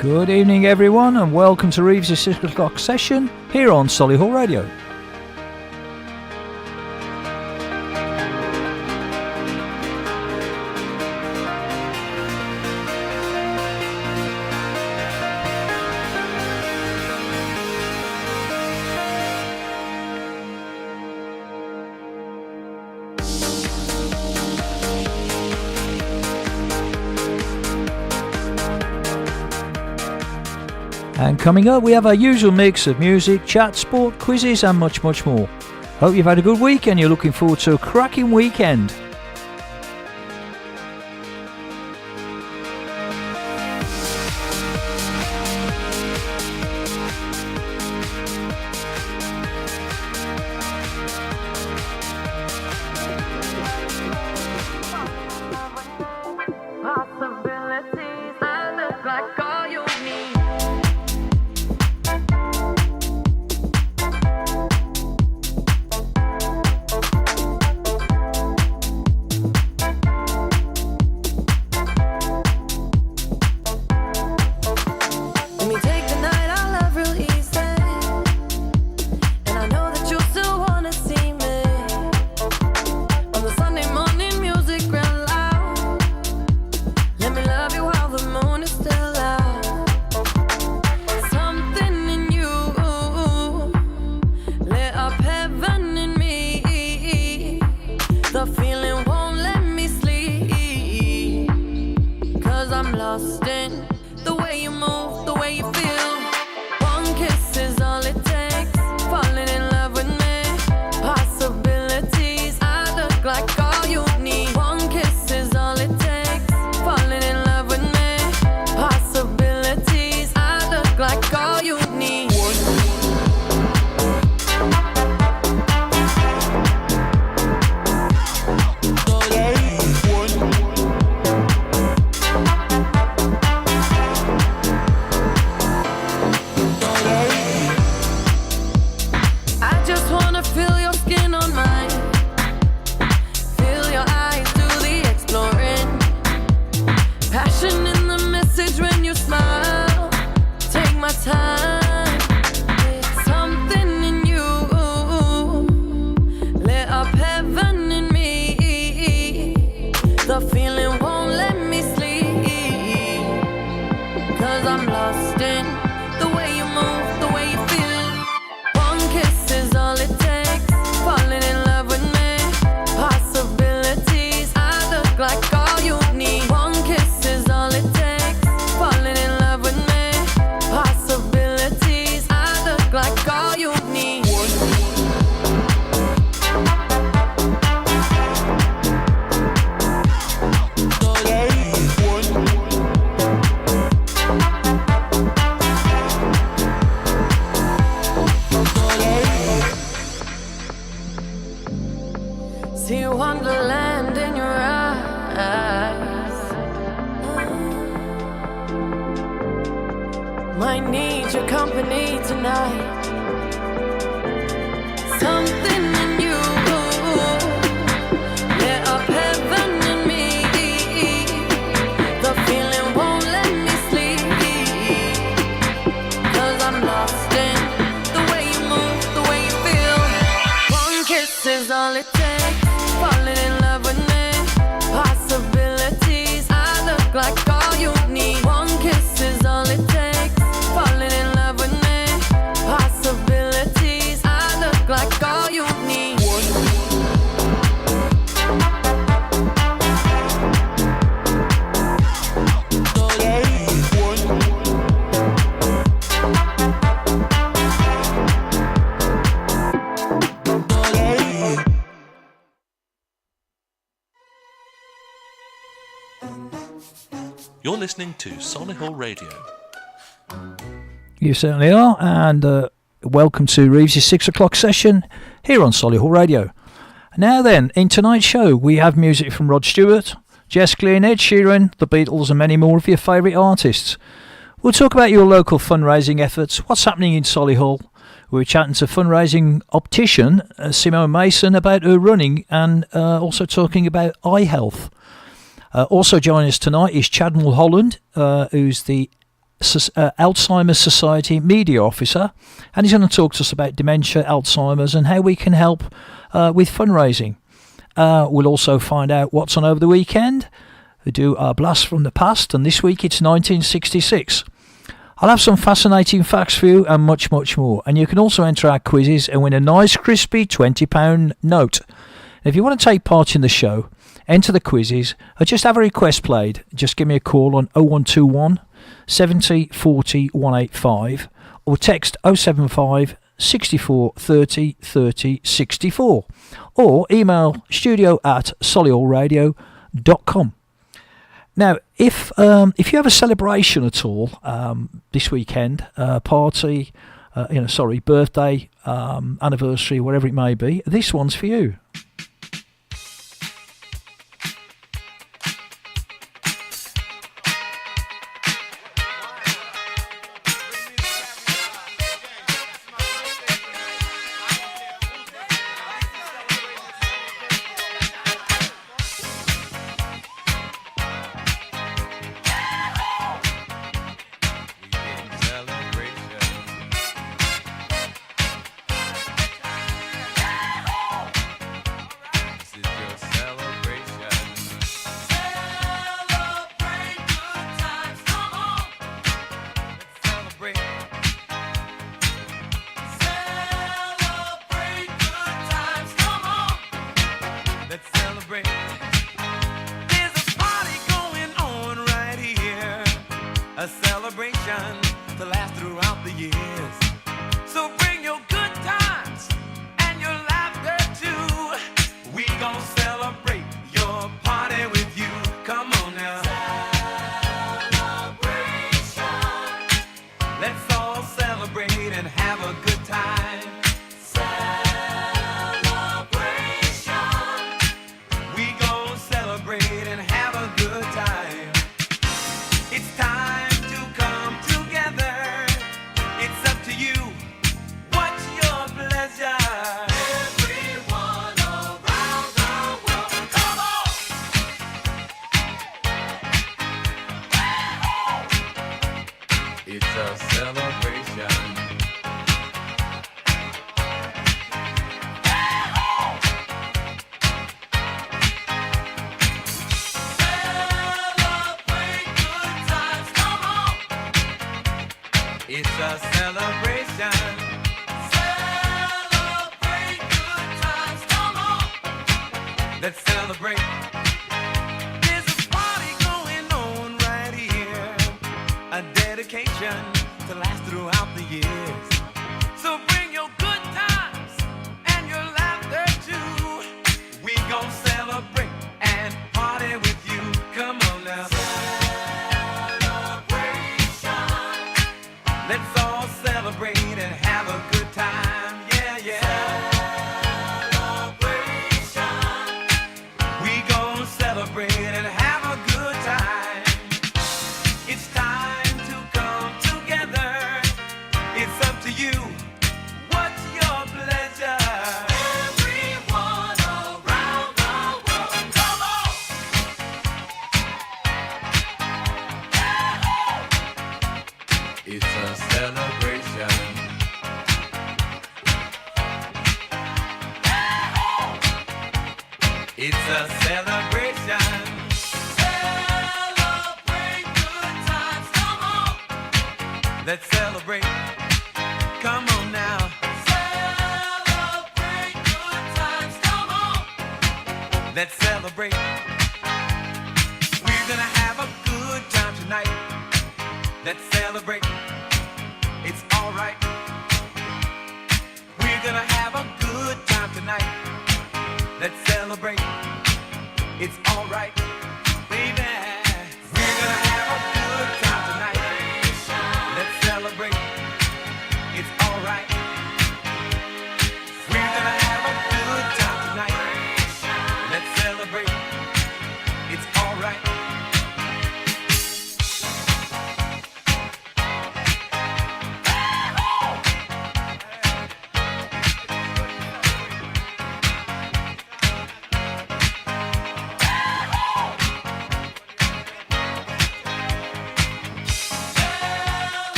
Good evening, everyone, and welcome to Reevesy 6 o'clock session here on Solihull Radio. And coming up, we have our usual mix of music, chat, sport, quizzes and much, much more. Hope you've had a good week and you're looking forward to a cracking weekend. You're listening to Solihull Radio. You certainly are, and welcome to Reevesy 6 o'clock session here on Solihull Radio. Now then, in tonight's show, we have music from Rod Stewart, Jess Glynn, Ed Sheeran, The Beatles, and many more of your favourite artists. We'll talk about your local fundraising efforts, what's happening in Solihull. We're chatting to fundraising optician Simone Mason about her running, and also talking about eye health. Also joining us tonight is Chad Mulholland, who's the Alzheimer's Society Media Officer, and he's going to talk to us about dementia, Alzheimer's, and how we can help with fundraising. We'll also find out what's on over the weekend. We do our blast from the past, and this week it's 1966. I'll have some fascinating facts for you and much, much more. And you can also enter our quizzes and win a nice, crispy £20 note. If you want to take part in the show, enter the quizzes, or just have a request played, just give me a call on 0121 70 40 185 or text 075 64 30 30 64 or email studio@solihullradio.com. Now, if you have a celebration at all this weekend, party, birthday, anniversary, whatever it may be, this one's for you.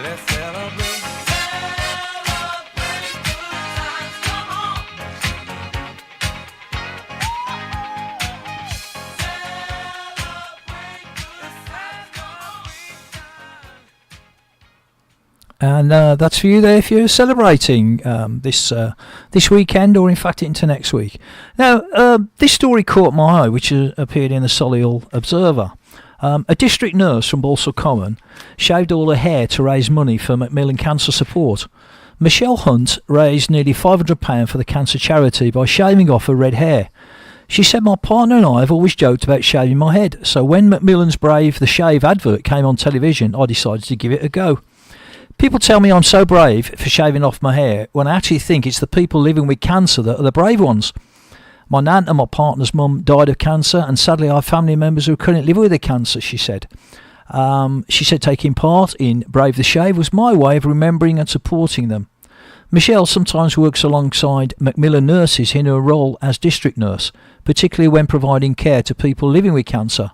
Let's celebrate. Celebrate good times, come on. Celebrate good times, come on. And that's for you there if you're celebrating this weekend, or in fact into next week. Now, this story caught my eye, which appeared in the Solihull Observer. A district nurse from Balsall Common shaved all her hair to raise money for Macmillan Cancer Support. Michelle Hunt raised nearly £500 for the cancer charity by shaving off her red hair. She said, "My partner and I have always joked about shaving my head, so when Macmillan's Brave the Shave advert came on television, I decided to give it a go. People tell me I'm so brave for shaving off my hair, when I actually think it's the people living with cancer that are the brave ones. My nan and my partner's mum died of cancer, and sadly I have family members who couldn't live with the cancer," she said. She said taking part in Brave the Shave was my way of remembering and supporting them. Michelle sometimes works alongside Macmillan nurses in her role as district nurse, particularly when providing care to people living with cancer.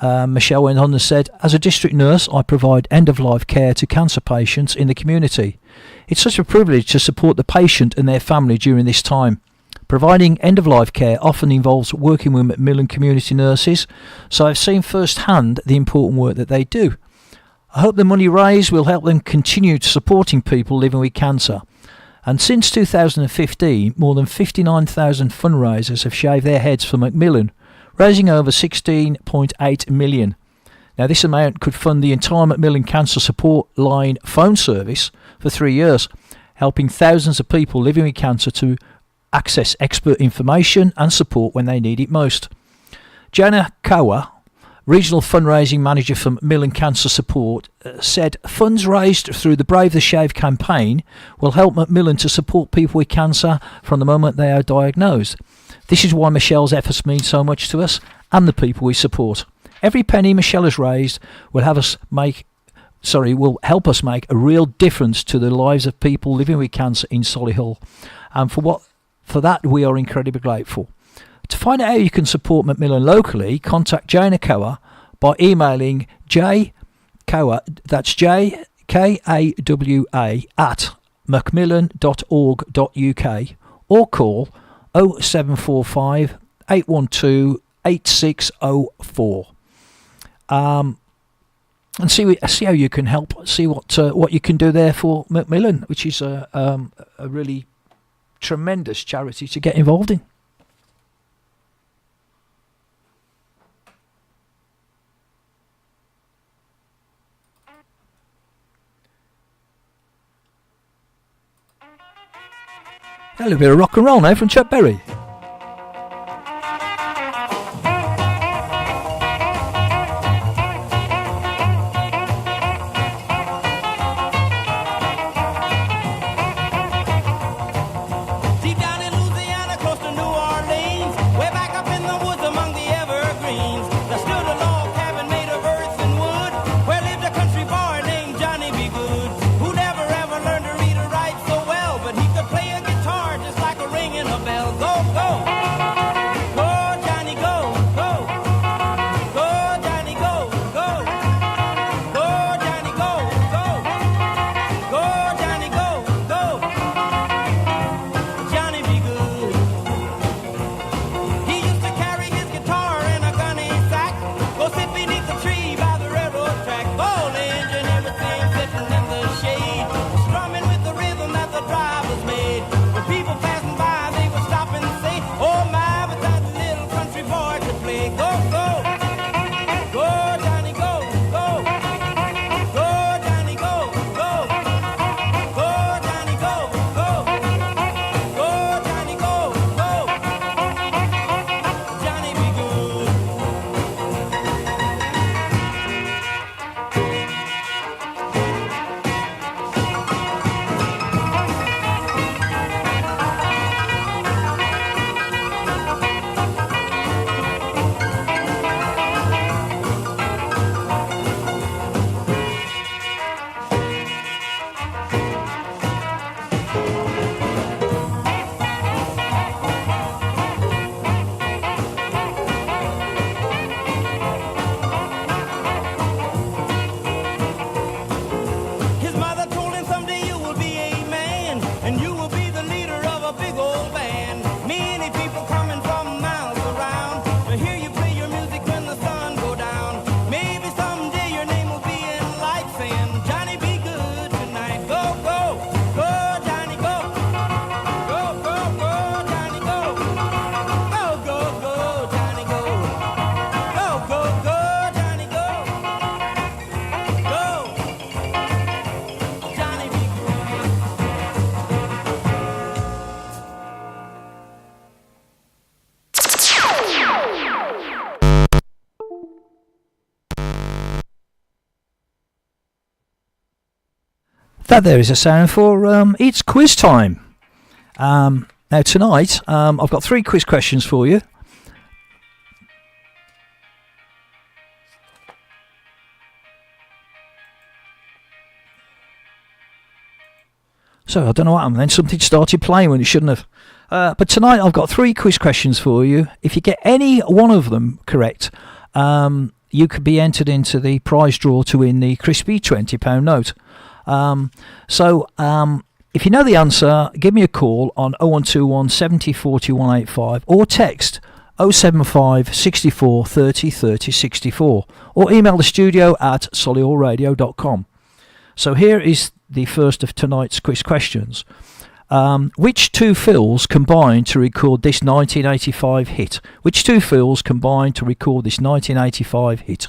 Michelle went on and said, "As a district nurse, I provide end-of-life care to cancer patients in the community. It's such a privilege to support the patient and their family during this time. Providing end-of-life care often involves working with Macmillan community nurses, so I've seen firsthand the important work that they do. I hope the money raised will help them continue supporting people living with cancer." And since 2015, more than 59,000 fundraisers have shaved their heads for Macmillan, raising over 16.8 million. Now, this amount could fund the entire Macmillan Cancer Support Line phone service for 3 years, helping thousands of people living with cancer to access expert information and support when they need it most. Jana Kawa, Regional Fundraising Manager for Macmillan Cancer Support, said funds raised through the Brave the Shave campaign will help Macmillan to support people with cancer from the moment they are diagnosed. "This is why Michelle's efforts mean so much to us and the people we support. Every penny Michelle has raised will help us make a real difference to the lives of people living with cancer in Solihull, and for that we are incredibly grateful." To find out how you can support Macmillan locally, contact Jana Kawa by emailing jkawa, that's JKAWA at macmillan.org.uk, or call 0745 812 8604. And see how you can help. See what you can do there for Macmillan, which is a really tremendous charity to get involved in. A little bit of rock and roll now from Chuck Berry. Deep down in Louisiana, close to New Orleans, way back up in the woods among the evergreens, there stood a log cabin made of earth and wood, where lived a country boy named Johnny B. Good, who never ever learned to read or write so well, but he could play a guitar just like a ringing a bell. Go That there is a sound for it's quiz time. Now tonight, I've got 3 quiz questions for you. So I don't know what happened then. Something started playing when it shouldn't have. But tonight I've got 3 quiz questions for you. If you get any one of them correct, you could be entered into the prize draw to win the crispy £20 note. If you know the answer, give me a call on 0121 70 40 185 or text 075 64 30 30 64 or email the studio at solihullradio.com. So here is the first of tonight's quiz questions. Which 2 fills combined to record this 1985 hit? Which 2 fills combined to record this 1985 hit?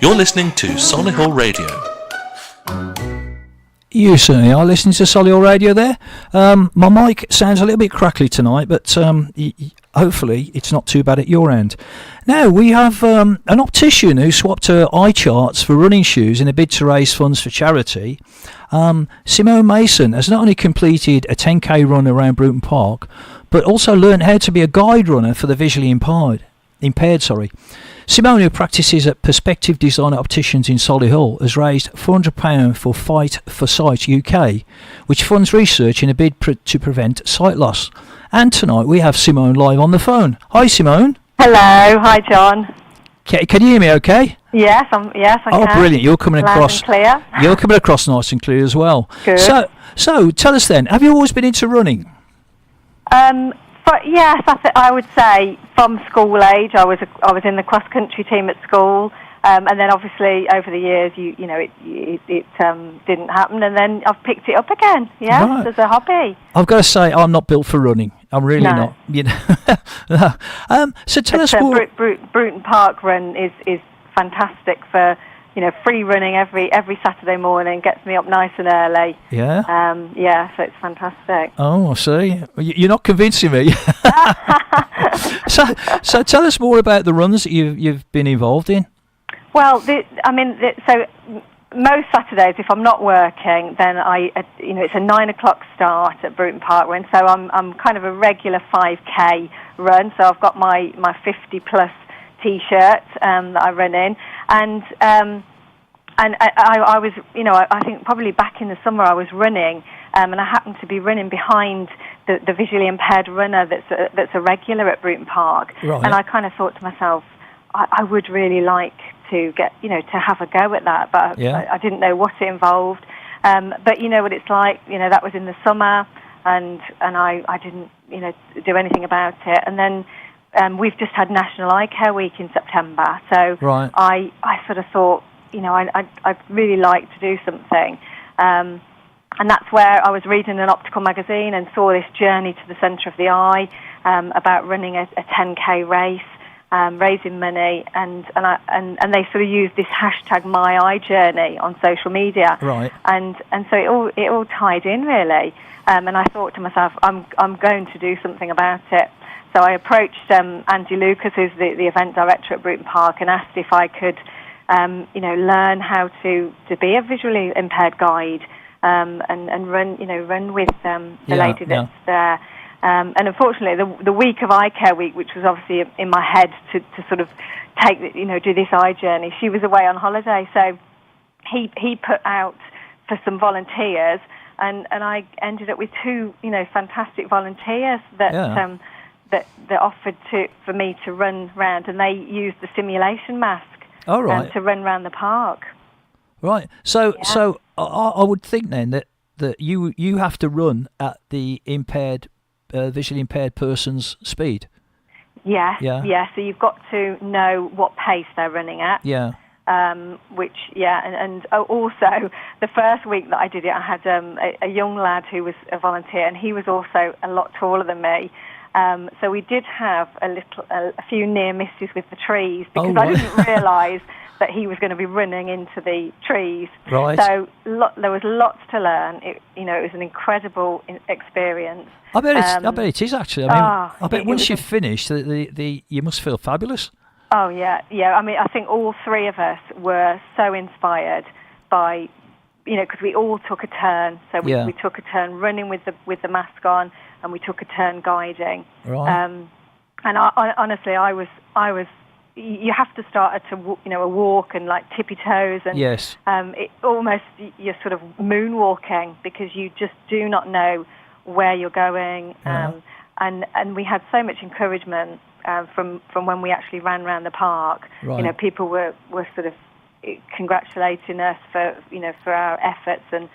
You're listening to Solihull Radio. You certainly are listening to Solihull Radio there. My mic sounds a little bit crackly tonight, but hopefully it's not too bad at your end. Now, we have an optician who swapped her eye charts for running shoes in a bid to raise funds for charity. Simone Mason has not only completed a 10k run around Bruton Park, but also learned how to be a guide runner for the visually impaired. Simone, who practices at Perspective Designer Opticians in Solihull, has raised £400 for Fight for Sight UK, which funds research in a bid to prevent sight loss. And tonight we have Simone live on the phone. Hi, Simone. Hello, hi John. Can you hear me okay? Yes, I can. Oh, brilliant. You're coming Loud across and clear. You're coming across nice and clear as well. Good. So tell us then, have you always been into running? But yes, I would say from school age, I was in the cross country team at school, and then obviously over the years, it didn't happen, and then I've picked it up again. Yeah, Right. as a hobby. I've got to say, I'm not built for running. I'm really No. not. So tell us more. Bruton Park Run is fantastic for free running every Saturday morning. Gets me up nice and early. Yeah. So it's fantastic. Oh, I see. You're not convincing me. So tell us more about the runs that you've been involved in. Well, so most Saturdays, if I'm not working, then it's a 9 o'clock start at Bruton Park Run. So I'm kind of a regular 5k run. So I've got my 50 plus T-shirt that I run in, and I was, I think probably back in the summer I was running, and I happened to be running behind the visually impaired runner that's a regular at Bruton Park, Right. and I kind of thought to myself, I would really like to get, to have a go at that, but Yeah. I didn't know what it involved, but you know what it's like, that was in the summer, and I didn't, do anything about it, and then we've just had National Eye Care Week in September, so Right. I sort of thought, I'd really like to do something. And that's where I was reading an optical magazine and saw this journey to the centre of the eye about running a 10k race, raising money, and they sort of used this hashtag My Eye Journey on social media. Right. And so it all tied in really. And I thought to myself, I'm going to do something about it. So I approached Andy Lucas, who's the event director at Bruton Park, and asked if I could, learn how to be a visually impaired guide and run with the lady that's there. And unfortunately, the week of Eye Care Week, which was obviously in my head to sort of do this eye journey, she was away on holiday. So he put out for some volunteers, and I ended up with two fantastic volunteers that offered for me to run round, and they used the simulation mask to run round the park. Right. So I would think then that you have to run at the visually impaired person's speed. Yeah. So you've got to know what pace they're running at. Yeah. And also the first week that I did it, I had a young lad who was a volunteer, and he was also a lot taller than me. So we did have a few near misses with the trees because I didn't realise that he was going to be running into the trees. Right. So there was lots to learn. It was an incredible experience. I bet it is actually. I bet once you've finished, you must feel fabulous. Oh yeah. I mean, I think all three of us were so inspired by, because we all took a turn. So we took a turn running with the mask on, and we took a turn guiding. Right. And honestly, I was. You have to start at a walk and like tippy toes, and yes. It almost you're sort of moonwalking because you just do not know where you're going. And we had so much encouragement from when we actually ran around the park. Right. People were sort of congratulating us for our efforts, and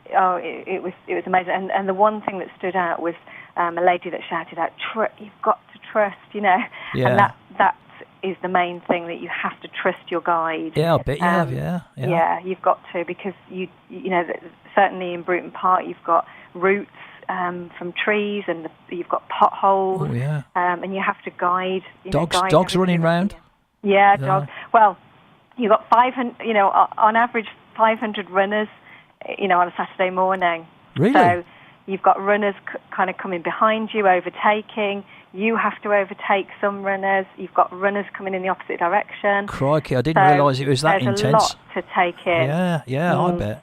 it was amazing. And the one thing that stood out was a lady that shouted out, "You've got to trust," Yeah. and that is the main thing, that you have to trust your guide. Yeah, I bet you have. Yeah. Yeah, you've got to, because you certainly in Bruton Park you've got roots from trees, and you've got potholes. Oh yeah. And you have to guide. Dogs running round. Yeah, dogs. Well, you've got 500, on average 500 runners, on a Saturday morning. Really? So you've got runners kind of coming behind you, overtaking. You have to overtake some runners. You've got runners coming in the opposite direction. Crikey, I didn't realise it was that there's intense. a lot to take in. Yeah, I bet.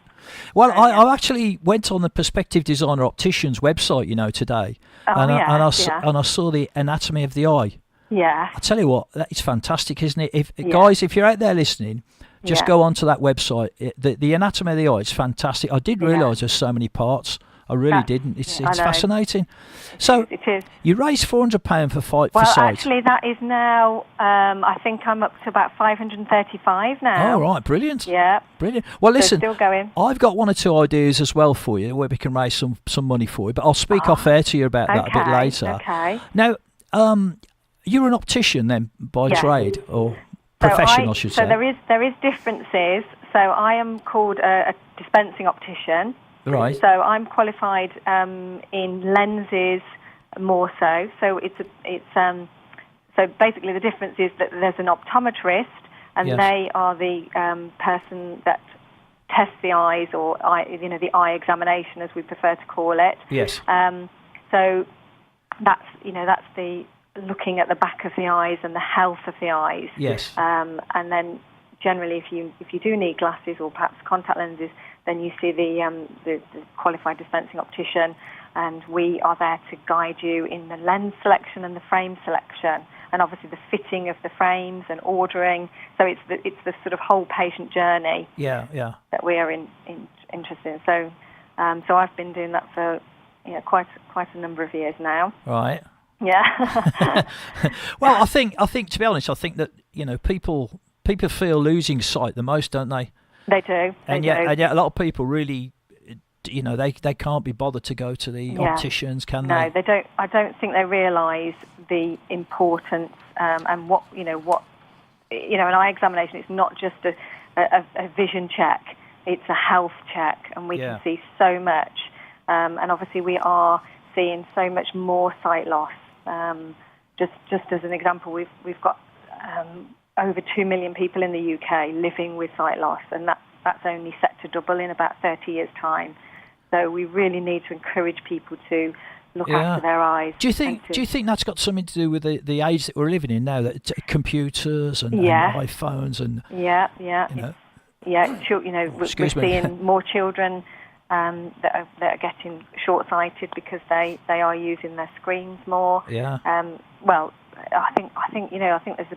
Well, I actually went on the Perspective Designer Opticians website, today, and I saw the anatomy of the eye. Yeah. I tell you what, that is fantastic, isn't it? Guys, if you're out there listening, just go onto that website. The anatomy of the eye is fantastic. I didn't realise there's so many parts. I really didn't. It's fascinating. So it is. You raised £400 for Fight for Well, Sight. actually, that is now. I think I'm up to about 535 now. Oh, right, brilliant. Yeah, brilliant. Well, listen, still going. I've got one or two ideas as well for you where we can raise some money for you, but I'll speak off air to you about that a bit later. Okay. Now, you're an optician then by trade or profession, I should say. So there is differences. So I am called a dispensing optician. Right. So I'm qualified in lenses more so. So so basically the difference is that there's an optometrist, and they are the person that tests the eyes, or the eye examination, as we prefer to call it. Yes. So that's the looking at the back of the eyes and the health of the eyes. Yes. And then generally, if you do need glasses or perhaps contact lenses, then you see the qualified dispensing optician, and we are there to guide you in the lens selection and the frame selection, and obviously the fitting of the frames and ordering. So it's the sort of whole patient journey. Yeah. That we are interested in. So I've been doing that for quite a number of years now. Right. Yeah. Well, I think to be honest, I think that people feel losing sight the most, don't they? They do. And yet a lot of people really, they can't be bothered to go to the opticians, can they? No, they don't. I don't think they realise the importance and what an eye examination. It's not just a vision check; it's a health check, and we can see so much. And obviously, we are seeing so much more sight loss. Just as an example, we've got over 2 million people in the UK living with sight loss, and that's only set to double in about 30 years' time. So we really need to encourage people to look after their eyes. Do you think that's got something to do with the age that we're living in now? That computers and iPhones and we're seeing more children that are getting short-sighted because they are using their screens more. Yeah. Well, I think there's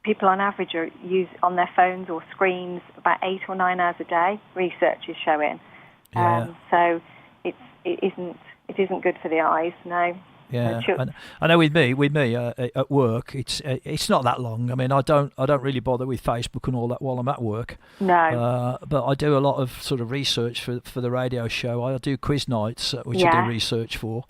people on average are on their phones or screens about 8 or 9 hours a day. Research is showing. Yeah. So it isn't good for the eyes. No. Yeah, I know with me at work, it's not that long. I mean, I don't really bother with Facebook and all that while I'm at work. No. But I do a lot of sort of research for the radio show. I do quiz nights, which I do research for.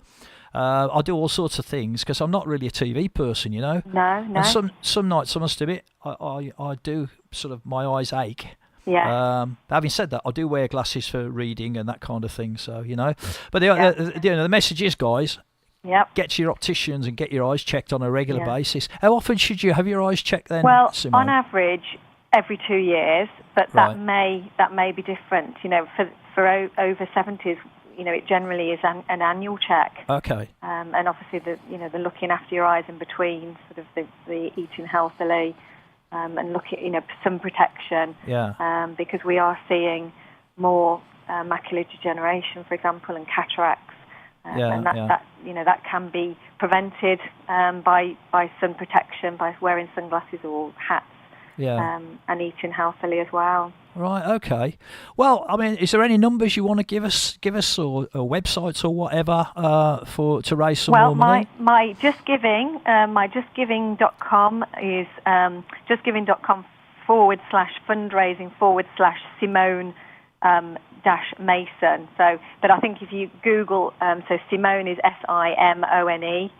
I do all sorts of things because I'm not really a TV person, No. And some nights, I must admit, I do sort of my eyes ache. Yeah. Having said that, I do wear glasses for reading and that kind of thing. So but the message is, guys. Yep. Get to your opticians and get your eyes checked on a regular basis. How often should you have your eyes checked then? Well, Simone? on average, every 2 years, but that may be different. For over 70s, it generally is an annual check. Okay. And obviously the looking after your eyes in between, sort of the eating healthily, and looking sun protection. Yeah. Because we are seeing more macular degeneration, for example, and cataracts. And that can be prevented by sun protection, by wearing sunglasses or hats, and eating healthily as well. Right. Okay. Well, I mean, is there any numbers you want to give us, or websites or whatever to raise some more money? Well, my JustGiving, my JustGiving.com is justgiving.com/fundraising/Simone Mason. So, but I think if you Google, so Simone is SIMONE,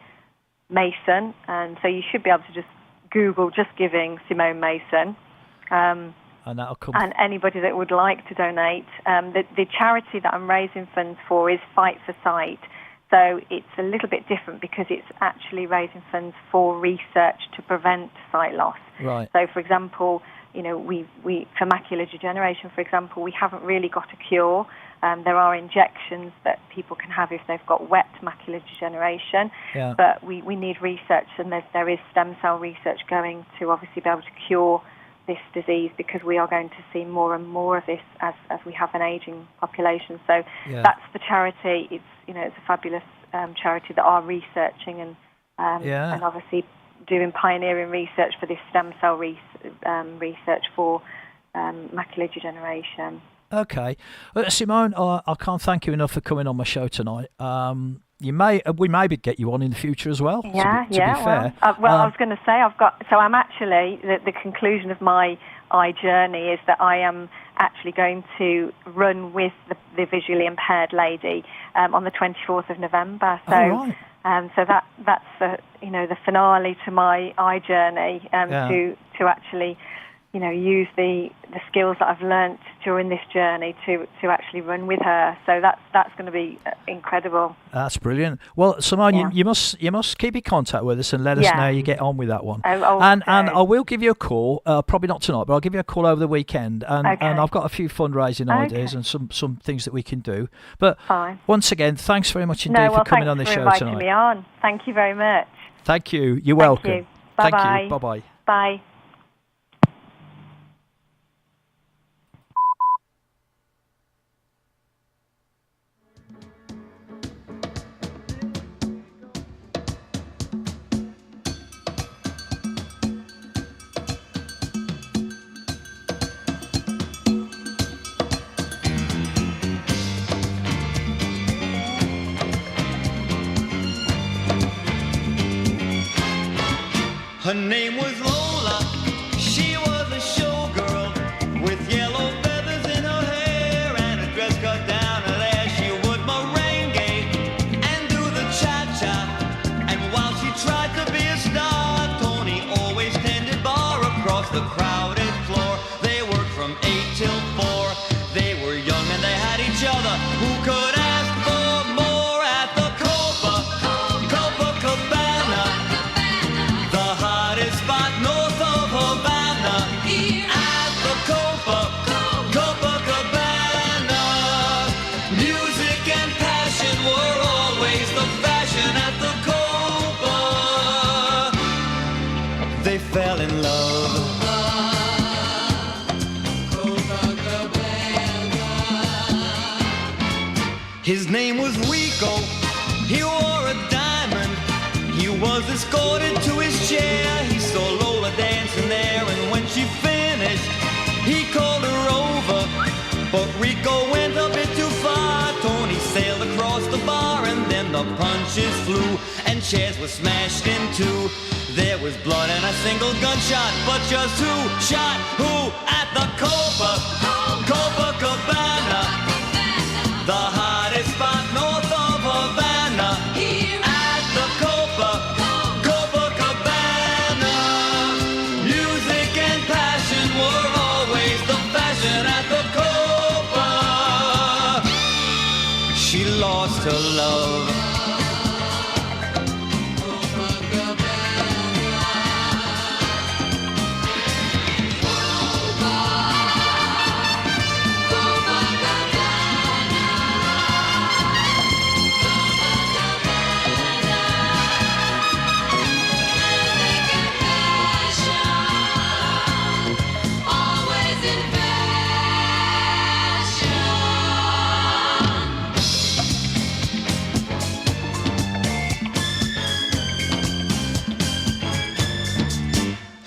Mason, and so you should be able to just Google Just Giving Simone Mason. And that'll come. And anybody that would like to donate, the charity that I'm raising funds for is Fight for Sight. So it's a little bit different because it's actually raising funds for research to prevent sight loss. Right. So, for example, we for macular degeneration, for example, we haven't really got a cure. There are injections that people can have if they've got wet macular degeneration, but we need research, and there is stem cell research going to obviously be able to cure this disease, because we are going to see more and more of this as we have an aging population. So that's the charity. It's a fabulous charity that are researching and obviously doing pioneering research for this stem cell research for macular degeneration. Okay, Simone, I can't thank you enough for coming on my show tonight. We may get you on in the future as well. Yeah, to be fair. I was going to say I'm actually the conclusion of my eye journey is that I am actually going to run with the visually impaired lady on the 24th of November. So, so that's the finale to my eye journey to actually use the skills that I've learnt during this journey to actually run with her. So that's going to be incredible. That's brilliant. Well, Simone, you must keep in contact with us and let us know how you get on with that one. And I will give you a call, probably not tonight, but I'll give you a call over the weekend. And I've got a few fundraising ideas and some things that we can do. But once again, thanks very much indeed for coming on the show tonight. Thanks for inviting me on. Thank you very much. Thank you. You're welcome. Thank you. Bye-bye. Thank you. Bye-bye. Bye. Her name was Lola, she was a showgirl with yellow feathers in her hair and a dress cut down her there. She would merengue and do the cha-cha, and while she tried to be a star, Tony always tended bar across the crowded floor. They worked from 8 till 4, they were young and they had each other. Who could ask for more at the Copacabana? The hottest spot north of Havana, at the Copacabana. Music and passion were always the fashion at the Copa. They fell in love. His name was Rico, he wore a diamond. He was escorted to his chair. He saw Lola dancing there, and when she finished, he called her over. But Rico went a bit too far. Tony sailed across the bar, and then the punches flew, and chairs were smashed in two. There was blood and a single gunshot, but just who shot who at the Copacabana? The hottest spot north of Havana, at the Copacabana. Music and passion were always the fashion at the Copa. She lost her love.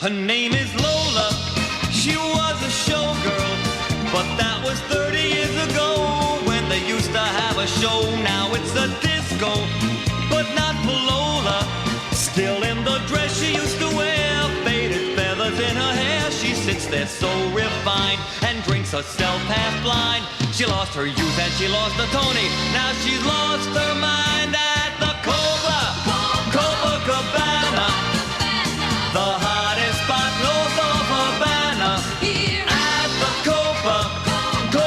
Her name is Lola, she was a showgirl, but that was 30 years ago when they used to have a show. Now it's a disco, but not for Lola. Still in the dress she used to wear, faded feathers in her hair. She sits there so refined and drinks herself half blind. She lost her youth and she lost her Tony. Now she's lost her mind at the Copacabana. The hottest spot north of Havana, at the Copacabana.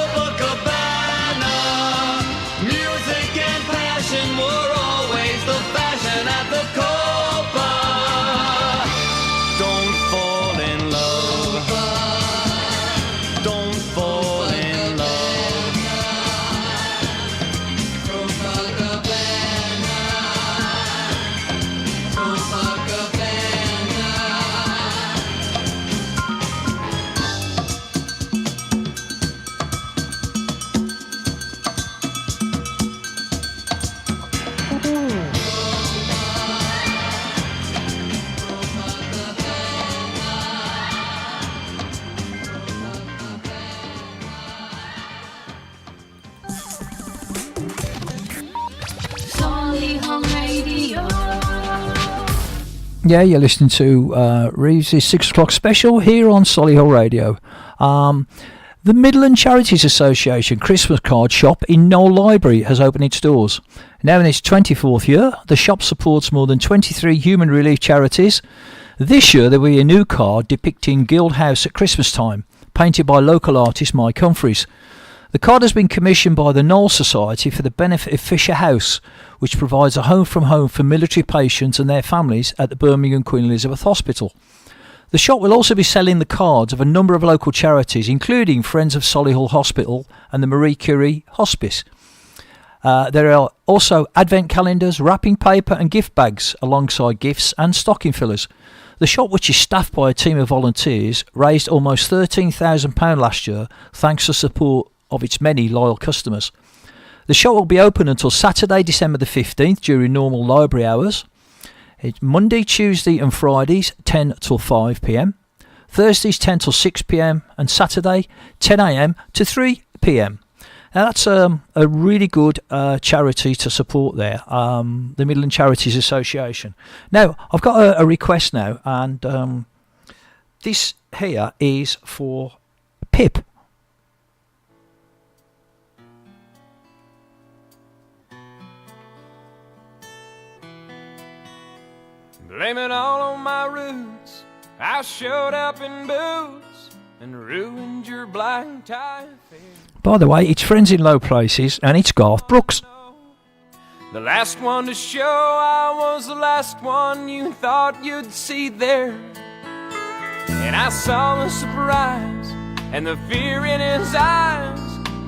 Music and passion were always the fashion at the Copa. Don't fall in love. Yeah, you're listening to Reevesy 6 o'clock special here on Solihull Radio. The Midland Charities Association Christmas card shop in Knoll Library has opened its doors. Now in its 24th year, the shop supports more than 23 human relief charities. This year there will be a new card depicting Guild House at Christmas time, painted by local artist Mike Humphreys. The card has been commissioned by the Knoll Society for the benefit of Fisher House, which provides a home from home for military patients and their families at the Birmingham Queen Elizabeth Hospital. The shop will also be selling the cards of a number of local charities, including Friends of Solihull Hospital and the Marie Curie Hospice. There are also advent calendars, wrapping paper and gift bags, alongside gifts and stocking fillers. The shop, which is staffed by a team of volunteers, raised almost £13,000 last year thanks to support of its many loyal customers. The shop will be open until Saturday, December the 15th during normal library hours. It's Monday, Tuesday and Fridays 10 till 5 p.m, Thursdays 10 till 6 p.m, and Saturday 10 a.m. to 3 p.m. Now that's a really good charity to support there, the Midland Charities Association. Now I've got a request now, and this here is for Pip. Blame it all on my roots. I showed up in boots and ruined your black tie affair. By the way, it's Friends in Low Places, and it's Garth Brooks. The last one to show, I was the last one you thought you'd see there. And I saw the surprise and the fear in his eyes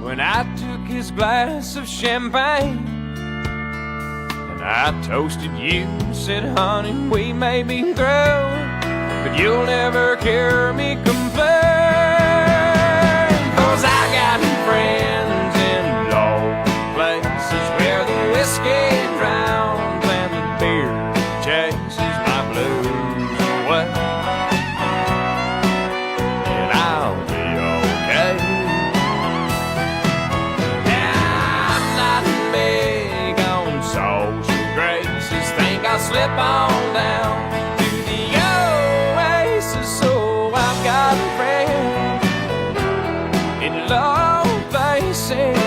when I took his glass of champagne. I toasted you, said, honey, we may be through, but you'll never hear me complain. 'Cause I got friends in low places where the whiskey drowns and the beer chases my blues away. And I'll be okay. Now I'm not big on social graces, think I'll slip on down to the oasis. So I've got a friend in low places.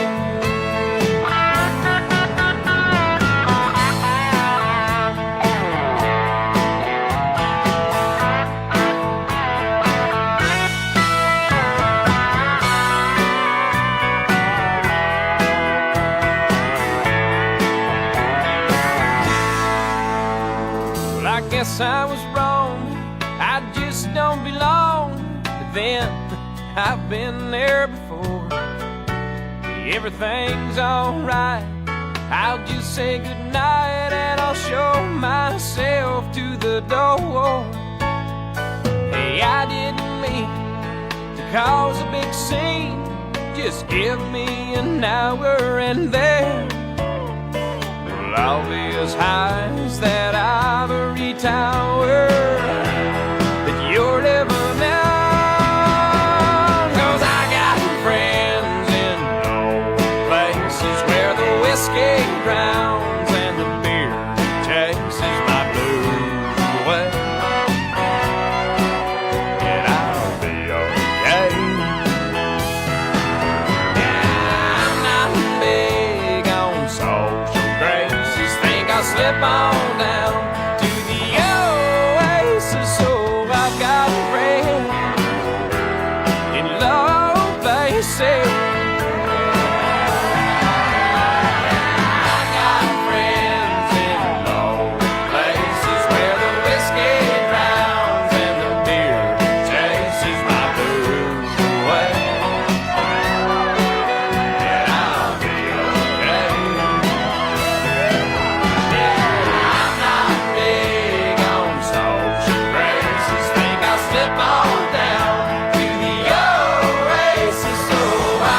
Guess I was wrong, I just don't belong. But then I've been there before. Everything's alright, I'll just say goodnight and I'll show myself to the door. Hey, I didn't mean to cause a big scene, just give me an hour and then I'll be as high as that ivory tower that you're living on. 'Cause I got friends in low places where the whiskey drowns and the beer chases my blues away. And I'll be okay. Yeah, I'm not big on social graces, think I'll slip on down to the oasis. So I've got a friend in low places. I got friends in low places where the whiskey drowns and the beer chases my blues away. And I'll be okay. I'm not big on social graces, think I'll slip on down to the oasis. So I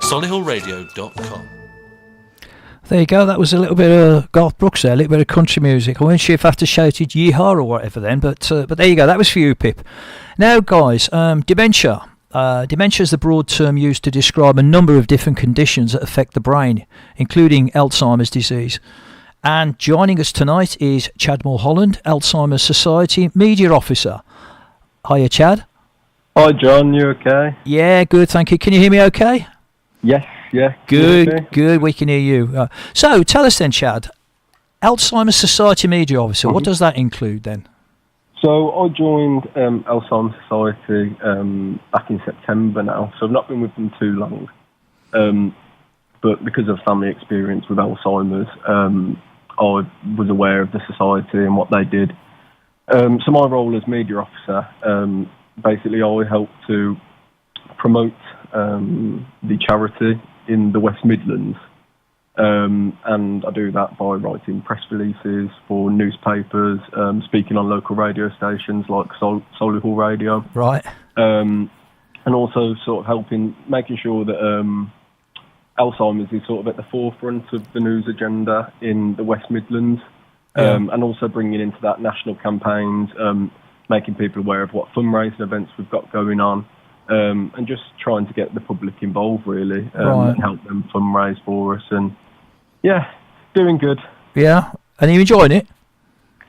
solihullradio.com. There you go. That was a little bit of Garth Brooks there, a little bit of country music. I wasn't sure if I have to shout it yeehaw or whatever then, but there you go. That was for you, Pip. Now, guys, dementia. Dementia is the broad term used to describe a number of different conditions that affect the brain, including Alzheimer's disease. And joining us tonight is Chad Mulholland, Alzheimer's Society Media Officer. Hiya, Chad. Hi, John. You okay? Yeah, good, thank you. Can you hear me okay? Yes, yeah. Good, Okay. good. We can hear you. So, tell us then, Chad, Alzheimer's Society Media Officer, what does that include then? So I joined Alzheimer's Society back in September now, so I've not been with them too long. But because of family experience with Alzheimer's, I was aware of the society and what they did. So my role as media officer, basically I help to promote the charity in the West Midlands, and I do that by writing press releases for newspapers, speaking on local radio stations like Solihull Radio, Right. and also sort of helping, making sure that Alzheimer's is sort of at the forefront of the news agenda in the West Midlands, and also bringing into that national campaigns, making people aware of what fundraising events we've got going on, and just trying to get the public involved really, Right. and help them fundraise for us. And yeah, doing good. Yeah. And you enjoying it?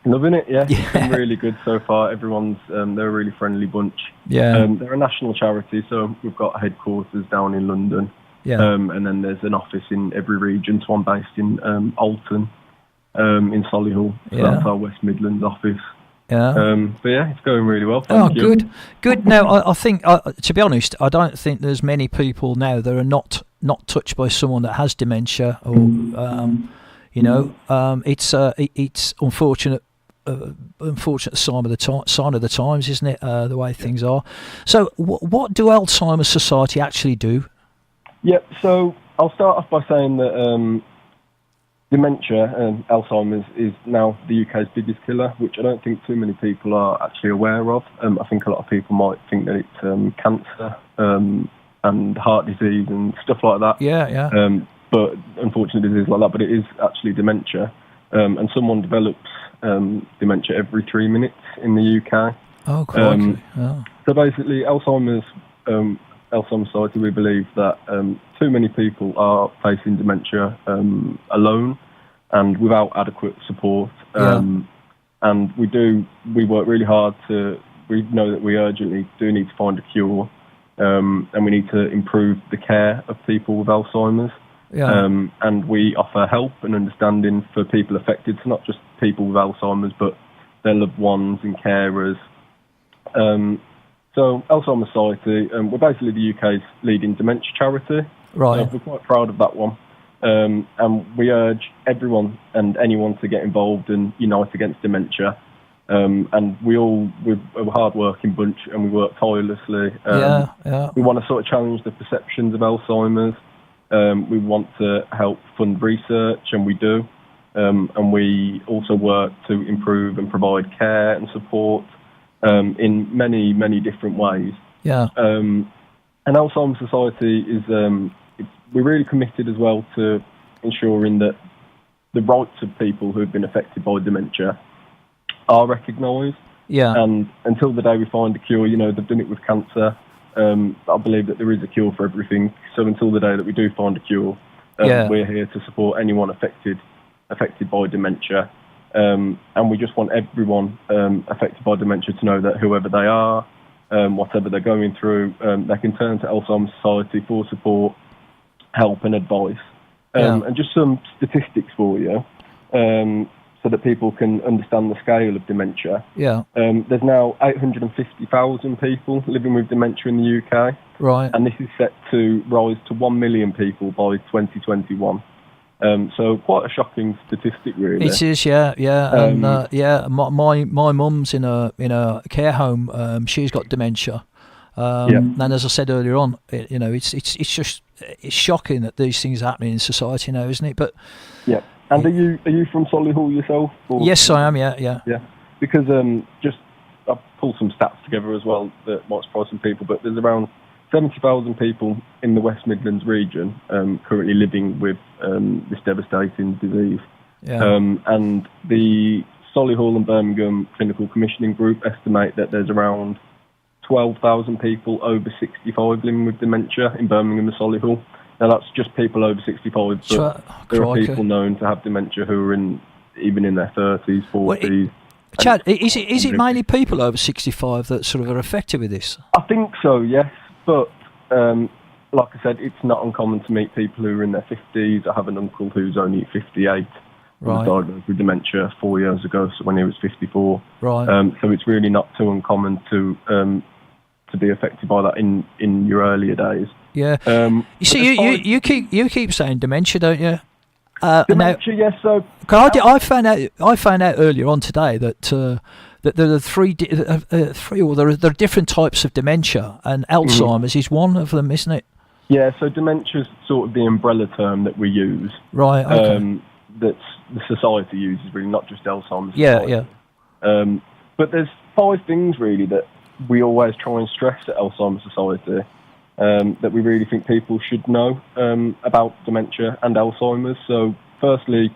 Loving it, yeah. Yeah. It's been really good so far. Everyone's, they're a really friendly bunch. Yeah. They're a national charity, so we've got headquarters down in London. Yeah. And then there's an office in every region. So I'm based in Alton, in Solihull. So Yeah. that's our West Midlands office. Yeah. But yeah, it's going really well. Oh, Thank you. good, good. Now, I think, to be honest, I don't think there's many people now that are not touched by someone that has dementia, or it's unfortunate. Unfortunate sign of the times, isn't it? The way things are. So, what do Alzheimer's Society actually do? Yep. So I'll start off by saying that dementia and Alzheimer's is now the UK's biggest killer, which I don't think too many people are actually aware of. I think a lot of people might think that it's cancer and heart disease and stuff like that. Yeah. But unfortunately, disease like that. But it is actually dementia, and someone develops dementia every 3 minutes in the UK. Oh, crikey. Oh. So basically, Alzheimer's Society, we believe that too many people are facing dementia alone and without adequate support. And we work really hard we know that we urgently do need to find a cure, and we need to improve the care of people with Alzheimer's. Yeah. And we offer help and understanding for people affected, so not just people with Alzheimer's, but their loved ones and carers. So Alzheimer's Society, we're basically the UK's leading dementia charity. Right. We're quite proud of that one. And we urge everyone and anyone to get involved and unite against dementia. And we're a hard-working bunch and we work tirelessly. We want to sort of challenge the perceptions of Alzheimer's. We want to help fund research, and we do. And we also work to improve and provide care and support in many, many different ways. Yeah. And Alzheimer's Society is, we're really committed as well to ensuring that the rights of people who have been affected by dementia are recognised. Yeah. And until the day we find a cure, they've done it with cancer. I believe that there is a cure for everything. So until the day that we do find a cure, we're here to support anyone affected by dementia. And we just want everyone affected by dementia to know that whoever they are, whatever they're going through, they can turn to Alzheimer's Society for support, help and advice. And just some statistics for you, so that people can understand the scale of dementia. Yeah. There's now 850,000 people living with dementia in the UK. Right. And this is set to rise to 1 million people by 2021. So quite a shocking statistic, really. It is, yeah. And my mum's in a care home. She's got dementia. And as I said earlier on, it's shocking that these things are happening in society now, isn't it? But yeah. And are you from Solihull yourself? Or? Yes, I am. Yeah. Because I've pulled some stats together as well that might surprise some people. But there's around 70,000 people in the West Midlands region currently living with this devastating disease. Yeah. And the Solihull and Birmingham Clinical Commissioning Group estimate that there's around 12,000 people over 65 living with dementia in Birmingham and Solihull. Now, that's just people over 65, but there are people known to have dementia who are even in their 30s, 40s. Chad, is it mainly people over 65 that sort of are affected with this? I think so, yes. But like I said, it's not uncommon to meet people who are in their 50s. I have an uncle who's only 58. Who was diagnosed with dementia 4 years ago, so when he was 54. Right. So it's really not too uncommon to be affected by that in your earlier days. Yeah. You see, you keep saying dementia, don't you? Dementia, yes. So I found out earlier on today that there are three or there are different types of dementia, and Alzheimer's is one of them, isn't it? Yeah. So dementia is sort of the umbrella term that we use. Right. Okay. That the society uses, really, not just Alzheimer's. Yeah. But there's 5 things really that we always try and stress at Alzheimer's Society that we really think people should know about dementia and Alzheimer's. So firstly,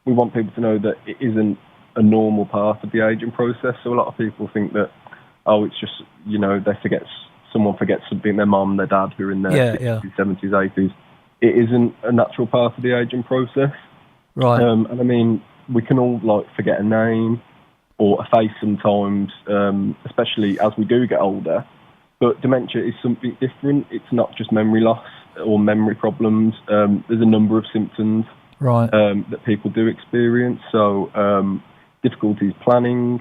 we want people to know that it isn't a normal part of the ageing process. So a lot of people think that, it's just, someone forgets something, their mum, their dad, who are in their 60s, 70s, 80s. It isn't a natural part of the ageing process. Right. And I mean, we can all forget a name or a face sometimes, especially as we do get older. But dementia is something different. It's not just memory loss or memory problems. There's a number of symptoms that people do experience. So difficulties planning,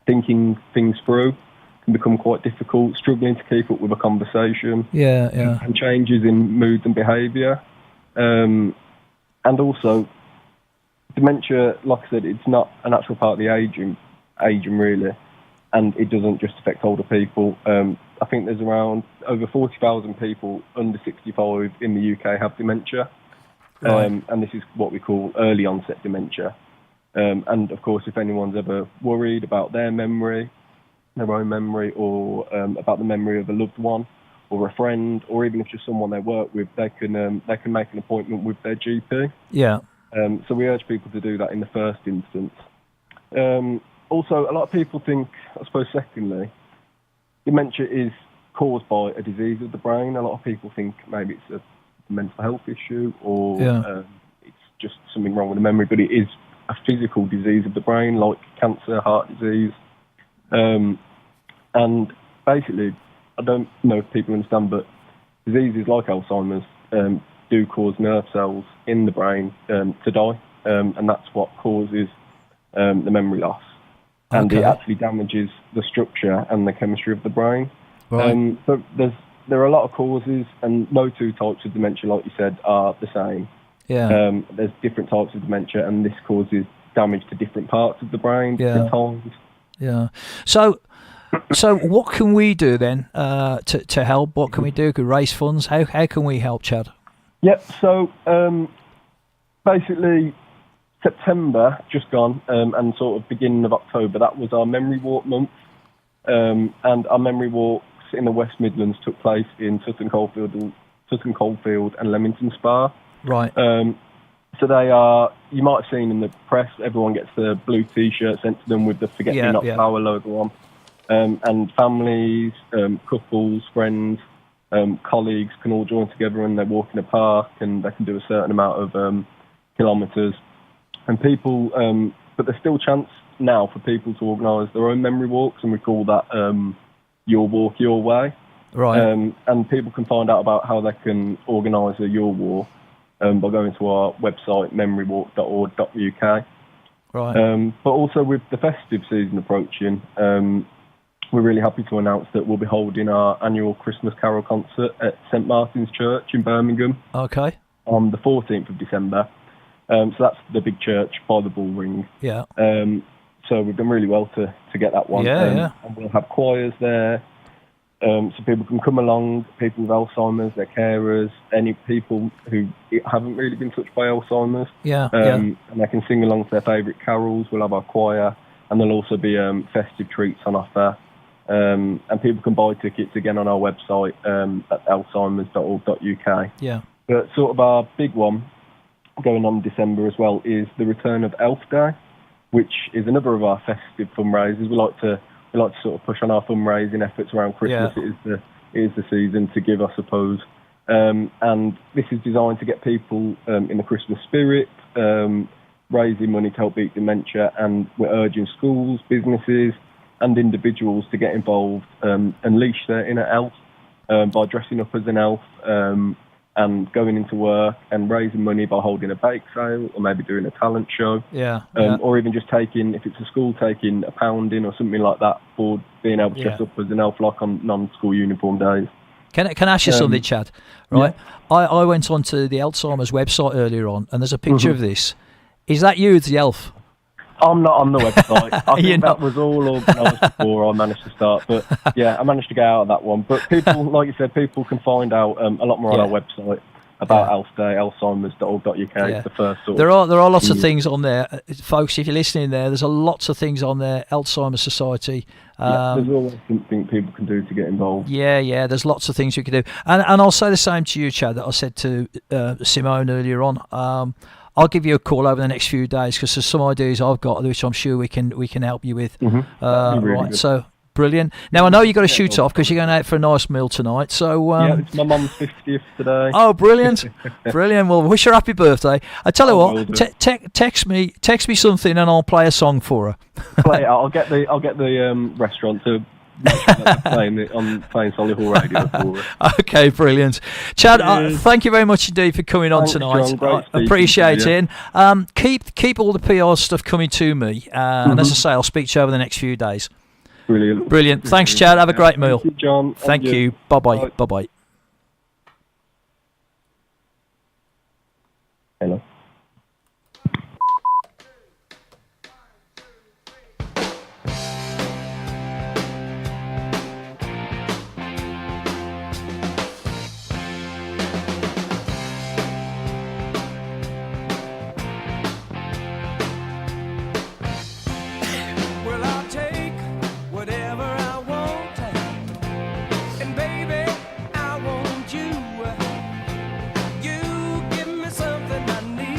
thinking things through can become quite difficult, struggling to keep up with a conversation. Yeah. And changes in mood and behaviour. And also, dementia, like I said, it's not a natural part of the aging really, and it doesn't just affect older people. I think there's around over 40,000 people under 65 in the UK have dementia, and this is what we call early onset dementia. And of course, if anyone's ever worried about their own memory, or about the memory of a loved one, or a friend, or even if just someone they work with, they can make an appointment with their GP. Yeah. So we urge people to do that in the first instance. Also, a lot of people think, I suppose secondly, dementia is caused by a disease of the brain. A lot of people think maybe it's a mental health issue, or it's just something wrong with the memory, but it is a physical disease of the brain, like cancer, heart disease. And basically, I don't know if people understand, but diseases like Alzheimer's do cause nerve cells in the brain to die, and that's what causes the memory loss. And it actually damages the structure and the chemistry of the brain. Right. So there are a lot of causes, and no two types of dementia, like you said, are the same. Yeah. There's different types of dementia, and this causes damage to different parts of the brain, different times. Yeah. So what can we do then to help? What can we do? Can we raise funds? How can we help, Chad? Yep. So basically, September just gone, and sort of beginning of October, that was our Memory Walk month, and our Memory Walks in the West Midlands took place in Sutton Coldfield and Leamington Spa. Right. So they are, you might have seen in the press, everyone gets the blue T-shirt sent to them with the Forget Me Not Flower logo on. And families, couples, friends, colleagues can all join together, and they walk in a park, and they can do a certain amount of kilometres. And people, but there's still chance now for people to organise their own memory walks, and we call that Your Walk, Your Way. Right. And people can find out about how they can organise a Your Walk by going to our website, memorywalk.org.uk. Right. But also with the festive season approaching, we're really happy to announce that we'll be holding our annual Christmas Carol concert at St Martin's Church in Birmingham. Okay. On the 14th of December. So that's the big church by the Bull Ring. Yeah. So we've done really well to get that one. Yeah. And we'll have choirs there, so people can come along, people with Alzheimer's, their carers, any people who haven't really been touched by Alzheimer's. Yeah. And they can sing along to their favourite carols. We'll have our choir, and there'll also be festive treats on offer. and people can buy tickets again on our website at alzheimers.org.uk. Yeah. But sort of our big one going on in December as well is the return of Elf Day, which is another of our festive fundraisers. We like to sort of push on our fundraising efforts around Christmas. Yeah. It is the season to give, I suppose. And this is designed to get people in the Christmas spirit, raising money to help beat dementia, and we're urging schools, businesses and individuals to get involved, unleash their inner elf by dressing up as an elf and going into work and raising money by holding a bake sale or maybe doing a talent show. Or even just taking, if it's a school, taking a pounding or something like that for being able to dress up as an elf like on non-school uniform days. Can I ask you something, Chad? Right, yeah. I went onto the Alzheimer's website earlier on, and there's a picture of this. Is that you, the elf? I'm not on the website. I think that was all organised before I managed to start. But yeah, I managed to get out of that one. But people, like you said, people can find out a lot more on our website about Elf Day, alzheimers.org.uk. It's the first sort there are lots of things on there, folks. If you're listening there's a lots of things on there. Alzheimer's Society. There's always something people can do to get involved. Yeah. There's lots of things you can do, and I'll say the same to you, Chad, that I said to Simone earlier on. I'll give you a call over the next few days because there's some ideas I've got which I'm sure we can help you with. Really right, good. So brilliant. Now I know you've got to shoot off because you're going out for a nice meal tonight. So it's my mum's 50th today. Oh, brilliant, brilliant. Well, wish her happy birthday. I tell you what, text me something and I'll play a song for her. I'll get the restaurant to. playing Solihull Radio for us. Okay, brilliant. Chad, thank you very much indeed for coming on tonight. John, I appreciate it. Keep all the PR stuff coming to me, and as I say, I'll speak to you over the next few days. Brilliant. Thanks, Chad. Have a great meal. Thank you, John. Thank you. Bye-bye. Bye-bye. Hello. Well, I'll take whatever I want, and baby, I want you. You give me something I need.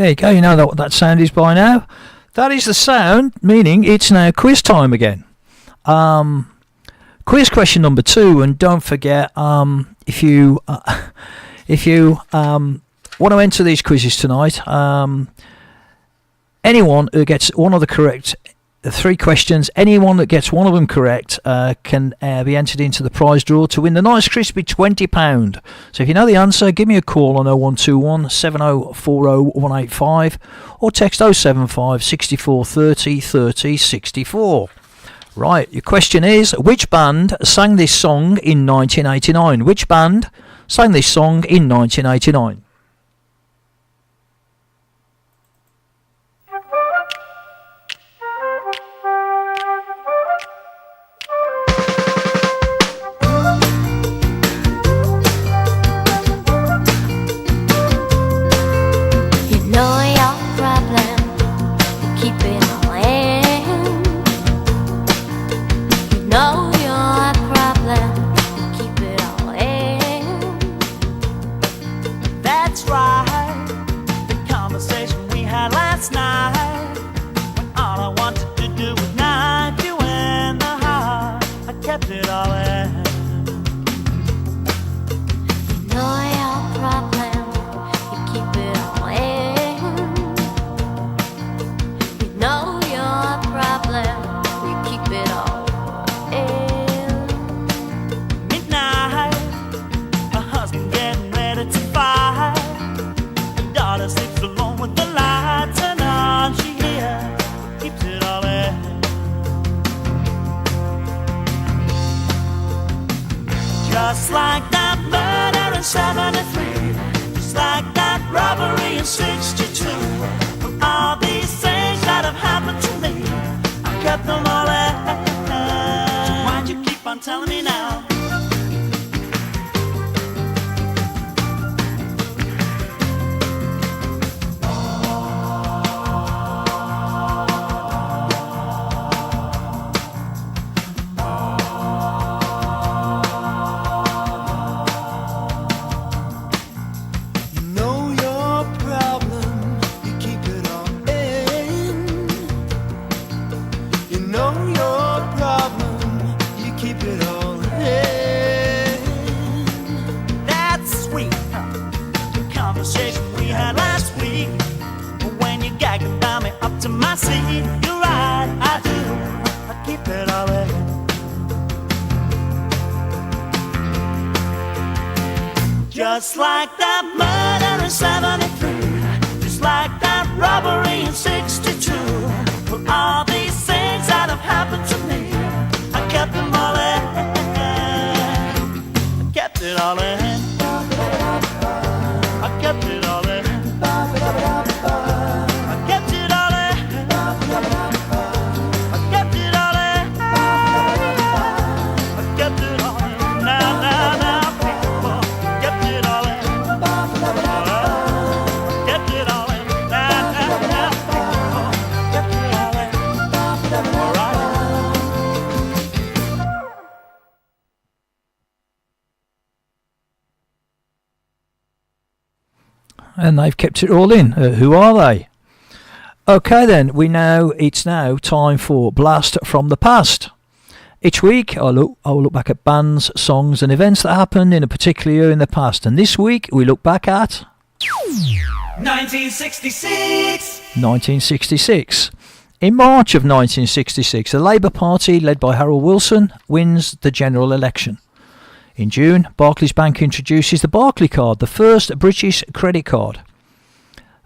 There you go. You know what that sound is by now. That is the sound, meaning it's now quiz time again. Quiz question number 2, and don't forget, if you want to enter these quizzes tonight, anyone who gets one of the correct 3 questions, anyone that gets one of them correct can be entered into the prize draw to win the nice crispy £20. So if you know the answer, give me a call on 0121 7040 185 or text 075 64 30 30 64. Right, your question is, which band sang this song in 1989? Which band sang this song in 1989? Just like that murder in 73, just like that robbery in 62. From all these things that have happened to me, I kept them all in. So why'd you keep on telling me now? Just like that murder in 73, just like that robbery in 62. For all these things that have happened to me, I kept them all in. I kept it all in. I kept it all in. I kept it all in. I kept it all in. I kept it all in. Now, now, now. And they've kept it all in. Who are they? Okay then, it's now time for Blast from the Past. Each week I'll look back at bands, songs and events that happened in a particular year in the past. And this week we look back at 1966. In March of 1966, the Labour Party, led by Harold Wilson, wins the general election. In June, Barclays Bank introduces the Barclaycard, the first British credit card.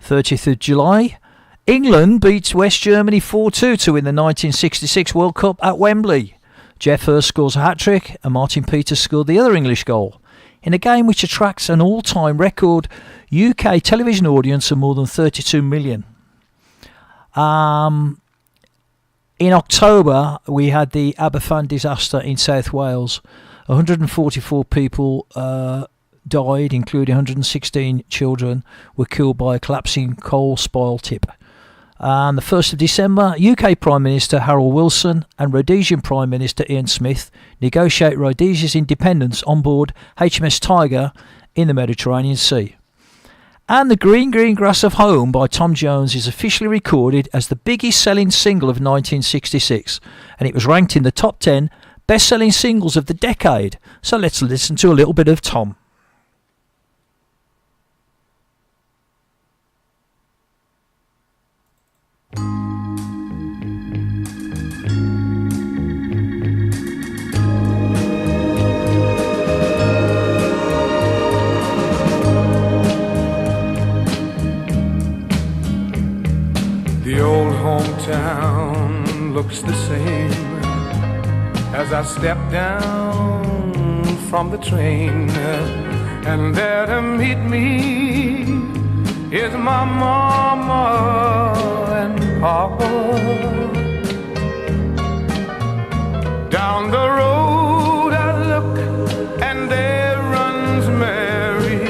30th of July, England beats West Germany 4-2 to win the 1966 World Cup at Wembley. Jeff Hurst scores a hat-trick and Martin Peters scored the other English goal, in a game which attracts an all-time record UK television audience of more than 32 million. In October, we had the Aberfan disaster in South Wales. 144 people died, including 116 children, were killed by a collapsing coal spoil tip. And the 1st of December, UK Prime Minister Harold Wilson and Rhodesian Prime Minister Ian Smith negotiate Rhodesia's independence on board HMS Tiger in the Mediterranean Sea. And The Green Green Grass of Home by Tom Jones is officially recorded as the biggest selling single of 1966, and it was ranked in the top 10 best selling singles of the decade. So let's listen to a little bit of Tom. The old hometown looks the same as I step down from the train, and there to meet me is my mama and papa. Down the road I look, and there runs Mary,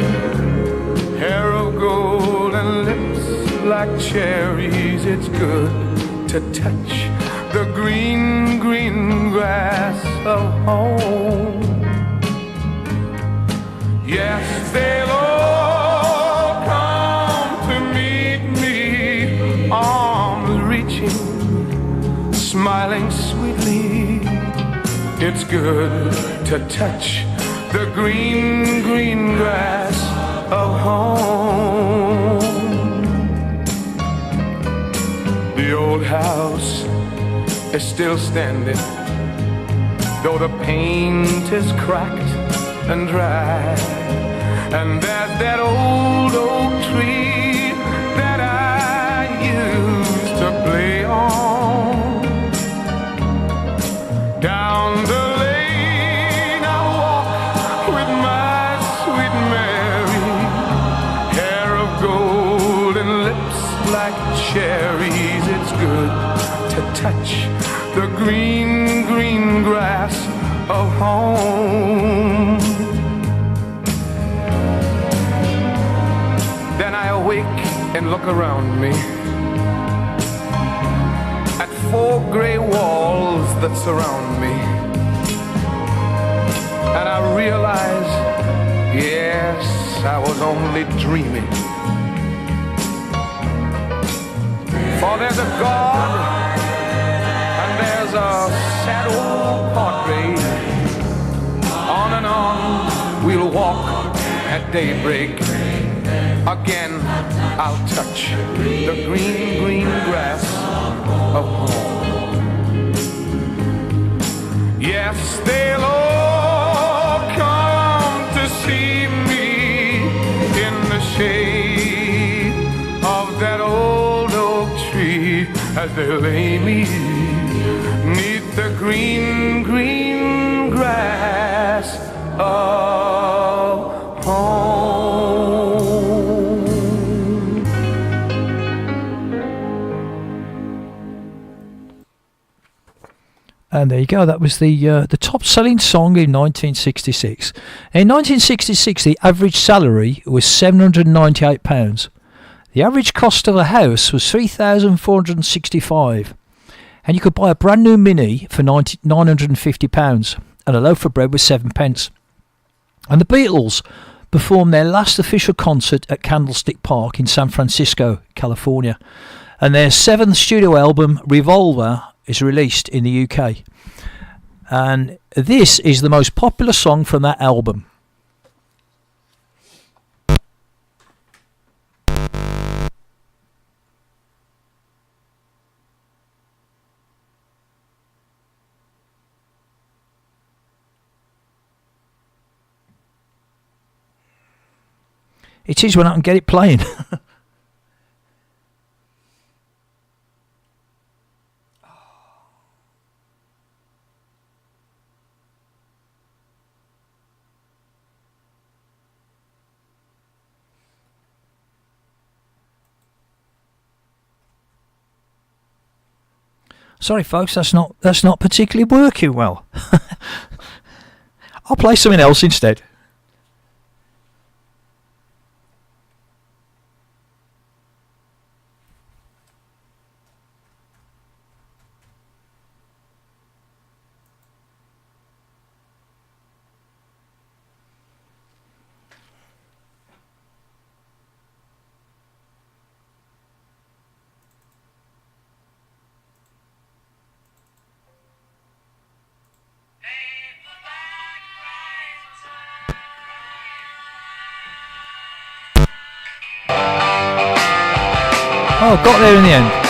hair of gold and lips like cherries. It's good to touch the green, green grass of home. Yes, they'll all come to meet me, arms reaching, smiling sweetly. It's good to touch the green, green grass of home. The old house is still standing, though the paint is cracked and dry. And there's that old oak tree that I used to play on. Down the lane I walk with my sweet Mary, hair of gold and lips like cherries. It's good to touch the green, green grass of home. Then I awake and look around me at four gray walls that surround me, and I realize, yes, I was only dreaming. For there's a God, and there's a sad old portrait. On and on we'll walk at daybreak. Again I'll touch the green, green grass of home. Yes, they'll all come to see me in the shade of that old oak tree, as they lay me neath the green, green grass of home. And there you go. That was the top-selling song in 1966. In 1966, the average salary was £798. The average cost of a house was £3,465, and you could buy a brand new Mini for £950, and a loaf of bread was 7p. And the Beatles performed their last official concert at Candlestick Park in San Francisco, California, and their seventh studio album, Revolver, is released in the UK, and this is the most popular song from that album. It is when I can get it playing. Sorry, folks, that's not particularly working well. I'll play something else instead. Oh, got there in the end.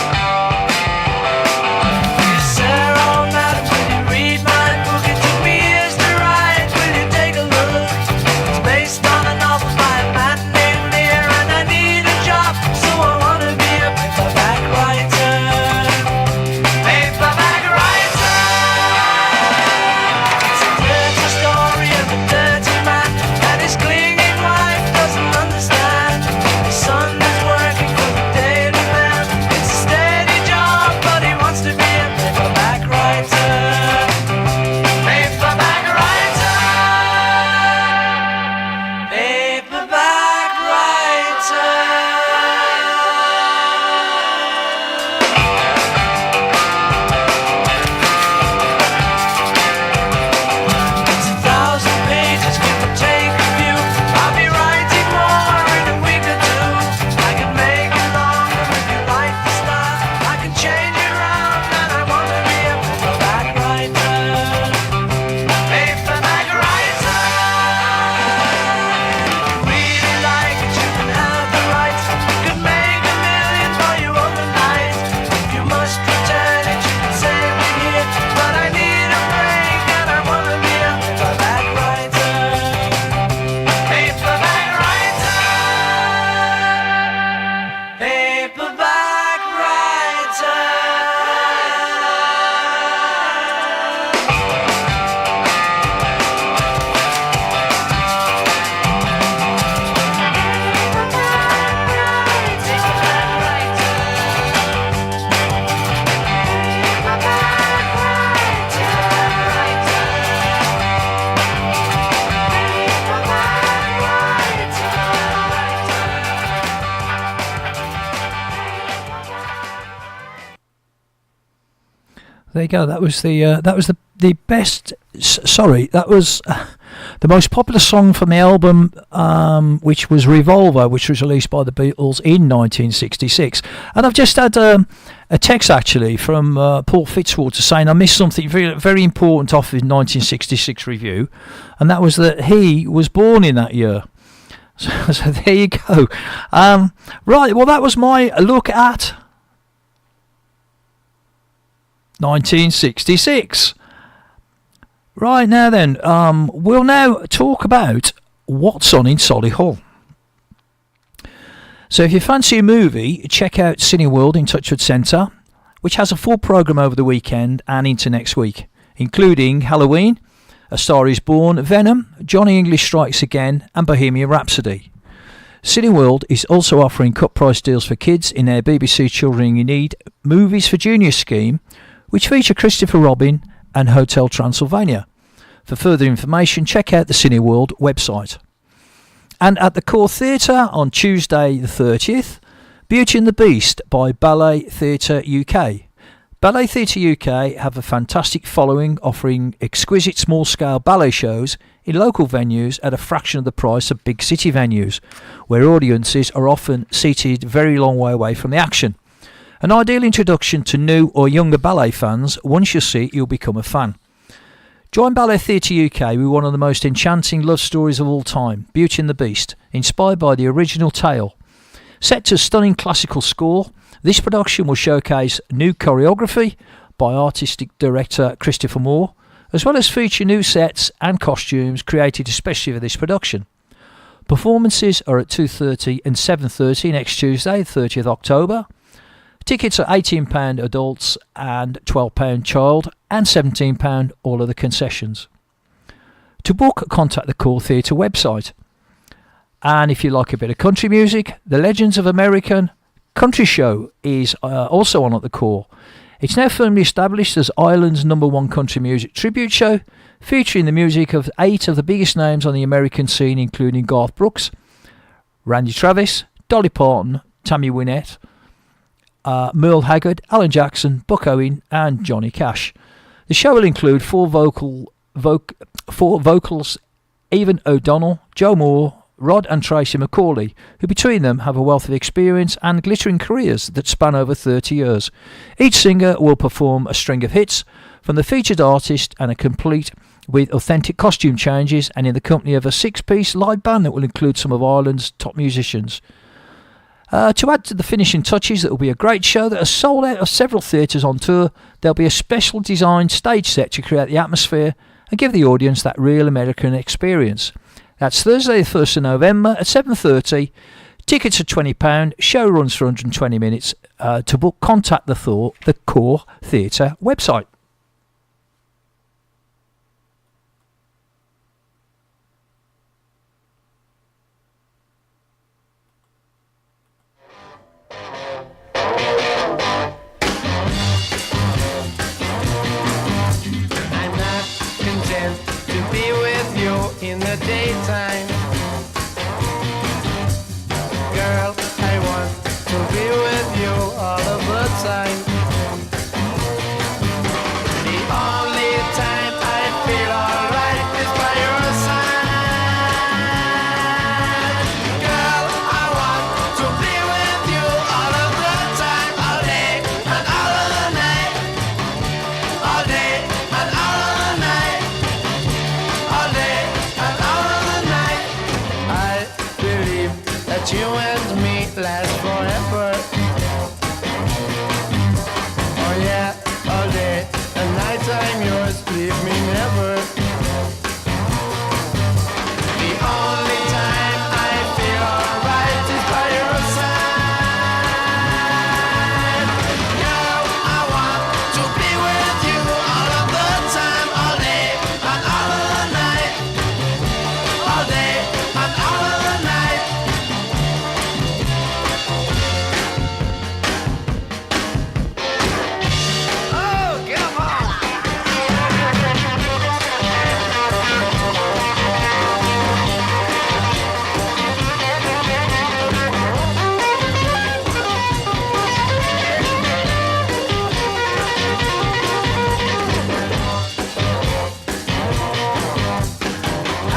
There you go. That was the best. Sorry, that was the most popular song from the album, which was Revolver, which was released by the Beatles in 1966. And I've just had a text actually from Paul Fitzwater saying I missed something very, very important off his 1966 review, and that was that he was born in that year. So there you go. Right. Well, that was my look at 1966. Right, now then, we'll now talk about what's on in Solihull. So if you fancy a movie, check out Cineworld in Touchwood Centre, which has a full programme over the weekend and into next week, including Halloween, A Star Is Born, Venom, Johnny English Strikes Again and Bohemian Rhapsody. Cineworld is also offering cut price deals for kids in their BBC Children You Need Movies for Juniors scheme, which feature Christopher Robin and Hotel Transylvania. For further information, check out the Cineworld website. And at the Core Theatre on Tuesday the 30th, Beauty and the Beast by Ballet Theatre UK. Ballet Theatre UK have a fantastic following, offering exquisite small-scale ballet shows in local venues at a fraction of the price of big city venues, where audiences are often seated very long way away from the action. An ideal introduction to new or younger ballet fans. Once you see it, you'll become a fan. Join Ballet Theatre UK with one of the most enchanting love stories of all time, Beauty and the Beast, inspired by the original tale. Set to a stunning classical score, this production will showcase new choreography by artistic director Christopher Moore, as well as feature new sets and costumes created especially for this production. Performances are at 2:30 and 7:30 next Tuesday, 30th October. Tickets are £18 adults and £12 child and £17 all other concessions. To book, contact the Core Theatre website. And if you like a bit of country music, the Legends of American Country Show is also on at the Core. It's now firmly established as Ireland's #1 country music tribute show, featuring the music of 8 of the biggest names on the American scene, including Garth Brooks, Randy Travis, Dolly Parton, Tammy Wynette, Merle Haggard, Alan Jackson, Buck Owen and Johnny Cash. The show will include four vocals, Evan O'Donnell, Joe Moore, Rod and Tracy McCauley, who between them have a wealth of experience and glittering careers that span over 30 years. Each singer will perform a string of hits from the featured artist and are complete with authentic costume changes and in the company of a 6-piece live band that will include some of Ireland's top musicians. To add to the finishing touches, it will be a great show that has sold out of several theatres on tour. There'll be a special designed stage set to create the atmosphere and give the audience that real American experience. That's Thursday the 1st of November at 7:30. Tickets are £20. Show runs for 120 minutes. To book, contact the Core Theatre website. I'm not content to be with you in the daytime. Girl, I want to be with you all of the time. The only time I feel alright is by your side. Girl, I want to be with you all of the time, all day and all of the night. All day and all of the night. All day and all of the night. I believe that you and me last forever. Oh yeah, all day and night I'm yours, leave me never. The only time I feel alright is by your side. Girl, I want to be with you all of the time, all day and all of the night. All day and all of the night. Oh, come on!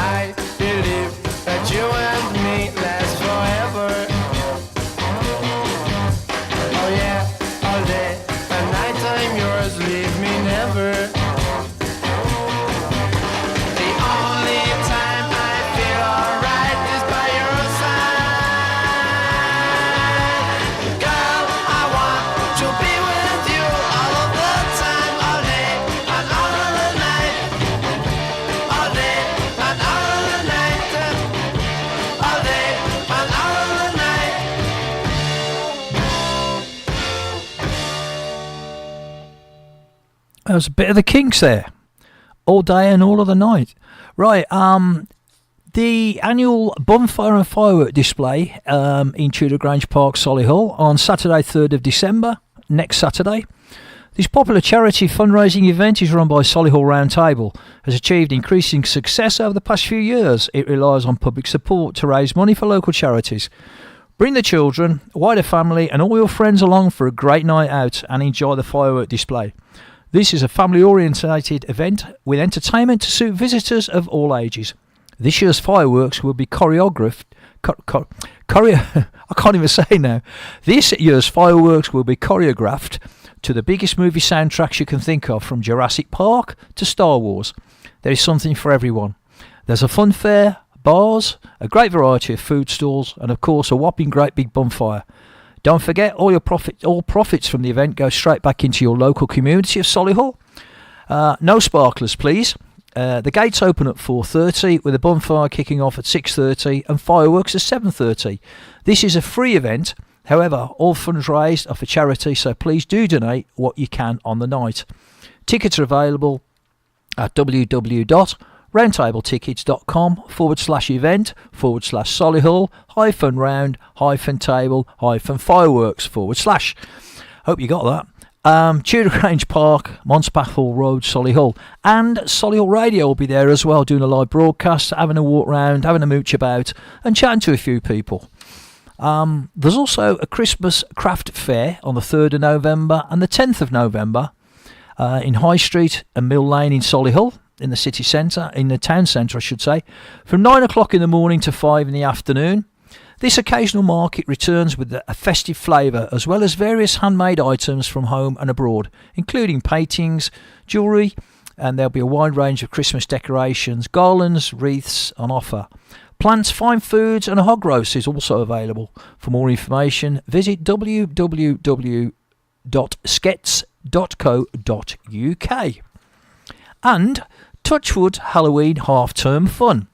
I believe that you and me last forever. Oh yeah, all day and night I'm yours, leave me never. The only time I feel alright is by your side. Girl, I want to be with you all of the time, all day and all of the night. All day and all of the night. All day and all of the night. There was a bit of the Kinks there. All day and all of the night. Right, the annual bonfire and firework display in Tudor Grange Park, Solihull, on Saturday 3rd of December, next Saturday. This popular charity fundraising event is run by Solihull Round Table, has achieved increasing success over the past few years. It relies on public support to raise money for local charities. Bring the children, wider family and all your friends along for a great night out and enjoy the firework display. This is a family-orientated event with entertainment to suit visitors of all ages. This year's fireworks will be choreographed. I can't even say now. This year's fireworks will be choreographed to the biggest movie soundtracks you can think of, from Jurassic Park to Star Wars. There is something for everyone. There's a fun fair, bars, a great variety of food stalls, and of course a whopping great big bonfire. Don't forget, all profits from the event go straight back into your local community of Solihull. No sparklers, please. The gates open at 4:30, with the bonfire kicking off at 6:30 and fireworks at 7:30. This is a free event. However, all funds raised are for charity, so please do donate what you can on the night. Tickets are available at www.roundtablettickets.com/event/Solihull-round-table-fireworks/. Hope you got that. Tudor Grange Park, Monspathall Road, Solihull. And Solihull Radio will be there as well, doing a live broadcast, having a walk round, having a mooch about, and chatting to a few people. There's also a Christmas craft fair on the 3rd of November and the 10th of November in High Street and Mill Lane in Solihull, in the city centre, in the town centre I should say, from 9 o'clock in the morning to 5 in the afternoon. This occasional market returns with a festive flavour, as well as various handmade items from home and abroad, including paintings, jewellery, and there'll be a wide range of Christmas decorations, garlands, wreaths on offer. Plants, fine foods and a hog roast is also available. For more information, visit www.skets.co.uk. And Touchwood Halloween Half-Term Fun.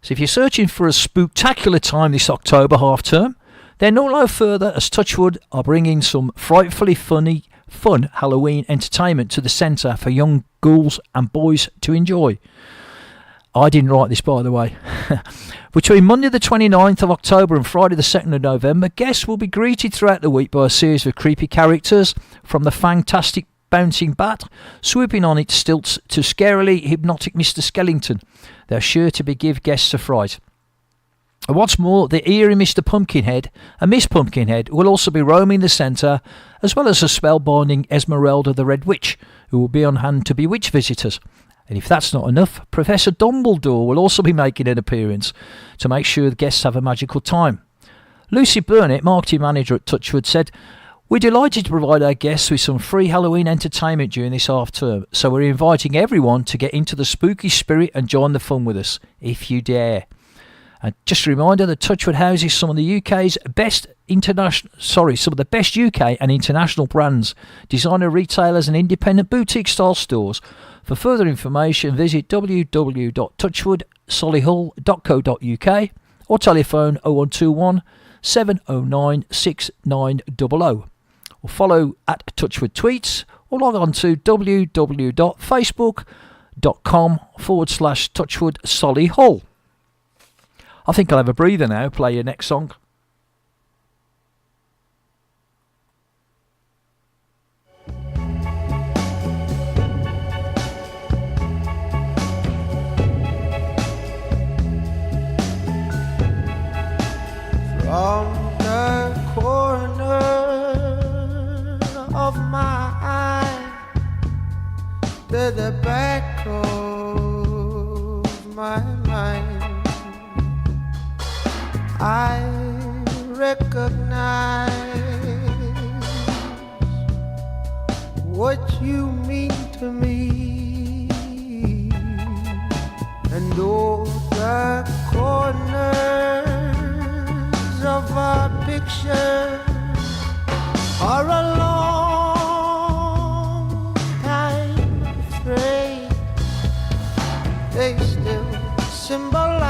So if you're searching for a spooktacular time this October half-term, then look no further as Touchwood are bringing some frightfully fun Halloween entertainment to the centre for young ghouls and boys to enjoy. I didn't write this, by the way. Between Monday the 29th of October and Friday the 2nd of November, guests will be greeted throughout the week by a series of creepy characters, from the fantastic bouncing bat, swooping on its stilts, to scarily hypnotic Mr. Skellington. They're sure to give guests a fright. And what's more, the eerie Mr. Pumpkinhead and Miss Pumpkinhead will also be roaming the centre, as well as a spellbinding Esmeralda the Red Witch, who will be on hand to bewitch visitors. And if that's not enough, Professor Dumbledore will also be making an appearance to make sure the guests have a magical time. Lucy Burnett, marketing manager at Touchwood, said, "We're delighted to provide our guests with some free Halloween entertainment during this half-term, so we're inviting everyone to get into the spooky spirit and join the fun with us, if you dare." And just a reminder that Touchwood houses some of the best UK and international brands, designer retailers and independent boutique style stores. For further information, visit www.touchwoodsolihull.co.uk or telephone 0121 709 6900, or follow at Touchwood Tweets, or log on to www.facebook.com/Touchwood Solihull. I think I'll have a breather now, play your next song. From the corner of my eye to the back of my mind, I recognize what you mean to me, and all the corners of our picture are a long time afraid. They still symbolize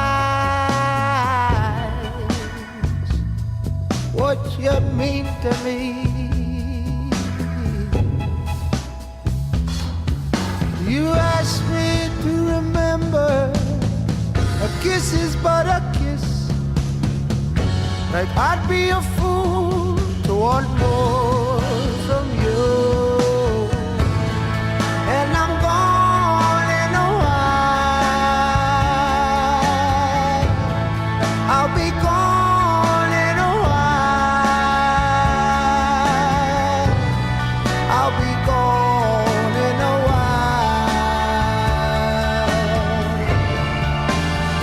what you mean to me. You asked me to remember a kiss is but a kiss, like I'd be a fool to want more from you. And I'm gone in a while, I'll be gone in a while, I'll be gone in a while.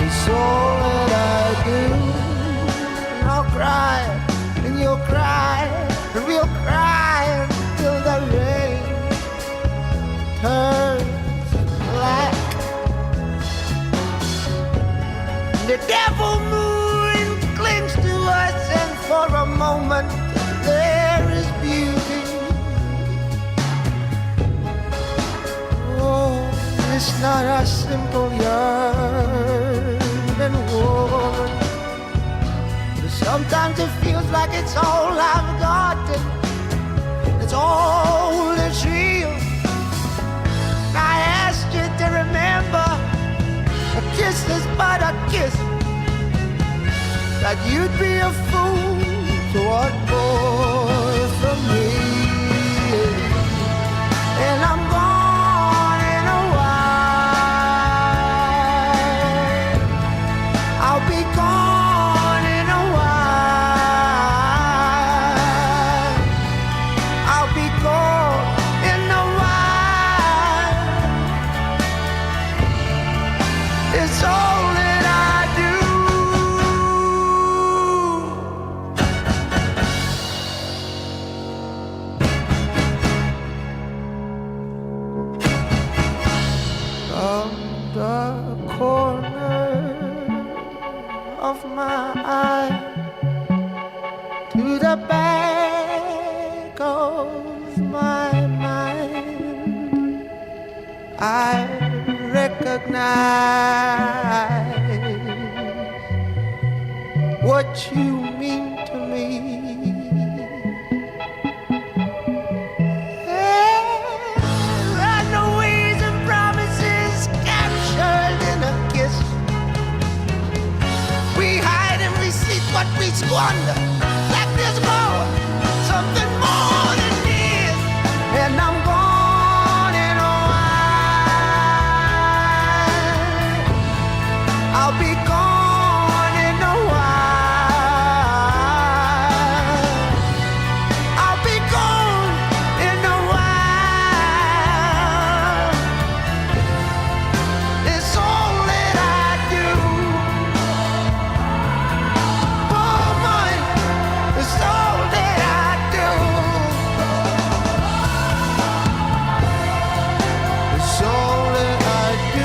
It's all that I do. I'll cry, and you'll cry, and we'll cry until the rain turns black. The devil moon clings to us, and for a moment there is beauty. Oh, it's not a simple yearning woman. Sometimes it feels like it's all I've got, it's all that's real. I asked you to remember, a kiss is but a kiss, that you'd be a fool to want more from me. And I'm gone in a while, I'll be gone. It's all that I do. of my eye to the back of my mind. I recognize what you mean to me. Runaways and promises captured in a kiss. We hide and we seek what we squander. Like there's more, something more than this. And I'm gone in a while. I'll be gone in a while. I'll be gone in a while. It's all that I do. Oh my, it's all that I do. It's all that I do. It's all that I do.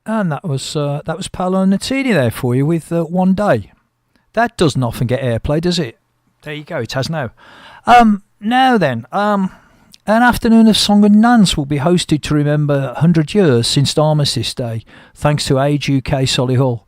And that was Paolo Nutini there for you with One Day. That doesn't often get airplay, does it? There you go, it has now. Now then, an afternoon of song and dance will be hosted to remember 100 years since Armistice Day, thanks to Age UK Solihull.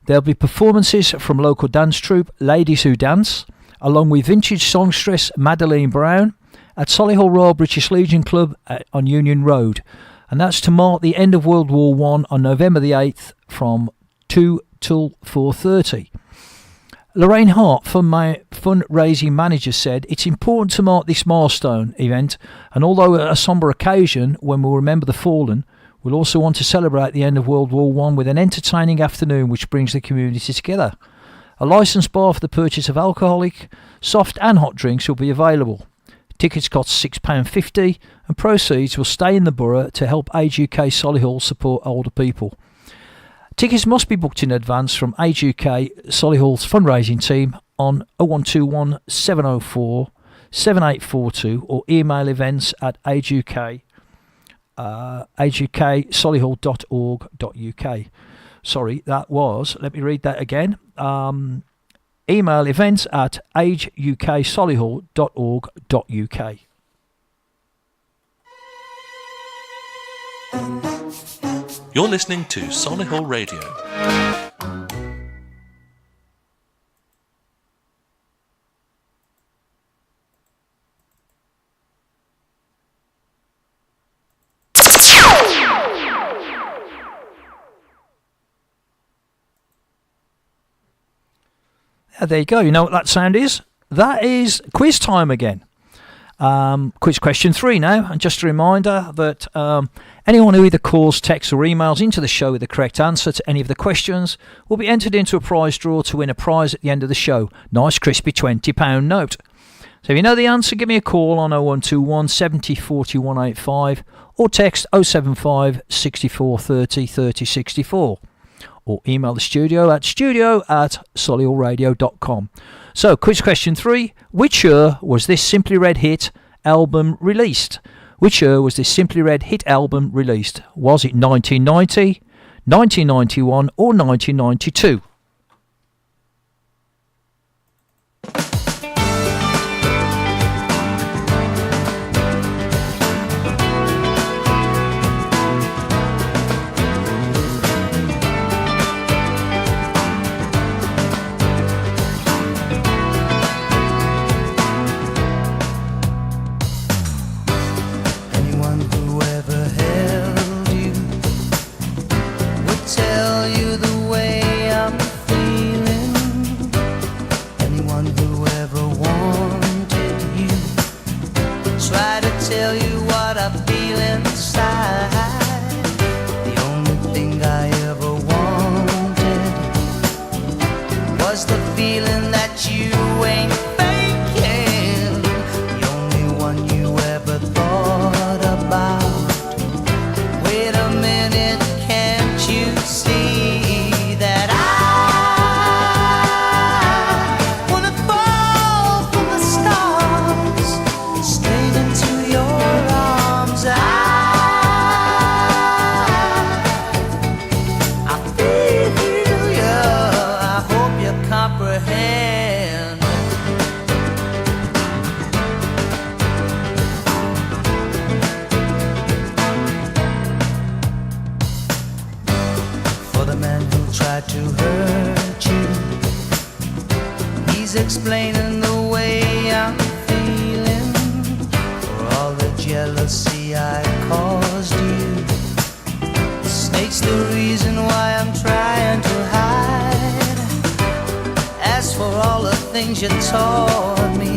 There'll be performances from local dance troupe Ladies Who Dance, along with vintage songstress Madeleine Brown, at Solihull Royal British Legion Club on Union Road. And that's to mark the end of World War I on November the 8th from 2 till 4:30. Lorraine Hart, fundraising manager, said, "It's important to mark this milestone event, and although a sombre occasion when we'll remember the fallen, we'll also want to celebrate the end of World War I with an entertaining afternoon which brings the community together. A licensed bar for the purchase of alcoholic, soft and hot drinks will be available. Tickets cost £6.50 and proceeds will stay in the borough to help Age UK Solihull support older people. Tickets must be booked in advance from Age UK Solihull's fundraising team on 0121 704 7842 or email events at ageuk.solihull.org.uk. Sorry, that was, let me read that again. Email events at ageuk.solihull.org.uk. You're listening to Solihull Radio. There you go. You know what that sound is? That is quiz time again. Quiz question 3 now. And just a reminder that anyone who either calls, texts or emails into the show with the correct answer to any of the questions will be entered into a prize draw to win a prize at the end of the show. Nice crispy £20 note. So if you know the answer, give me a call on 0121 70 40 185 or text 075 64 30 30 64. Or email the studio at studio@solihullradio.com. So, quiz question 3. Which year was this Simply Red hit album released? Which year was this Simply Red hit album released? Was it 1990, 1991 or 1992? Tell you the way I'm 'cause the feeling that you ain't faking, the only one you ever thought about. Wait a minute, can't you see that I wanna fall from the stars straight into your arms? I feel you, I hope you comprehend. For the man who tried to hurt you, he's explaining the way I'm feeling. For all the jealousy I caused you, the snake's the reason why I'm trying to hide. As for all the things you taught me,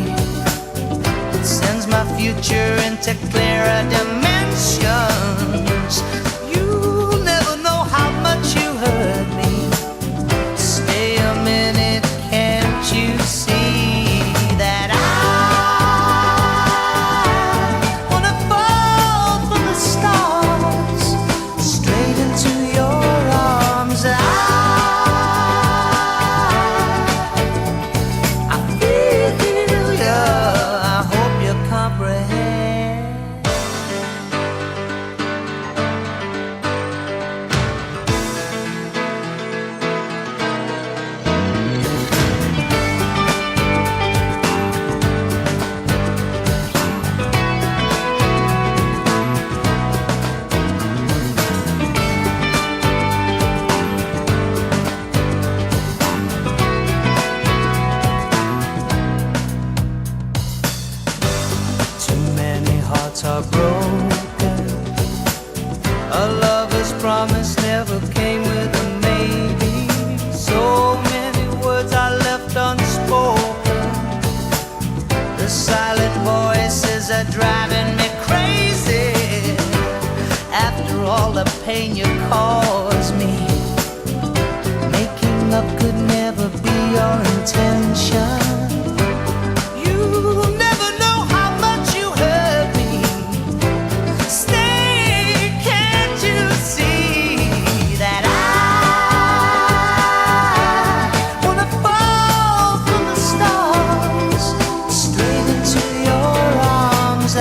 it sends my future into clearer dimensions. You'll never know how much you hurt me. Stay a minute, can't you see that I wanna fall from the stars straight into your arms? I feel you, I hope you comprehend. Too many hearts are broken. A lover's promise never came with a maybe. So many words are left unspoken. The silent voices are driving me crazy. After all the pain you caused me, making up could never be your intention. You'll never know how much you hurt me. Stay, can't you see that I wanna fall from the stars straight into your arms? I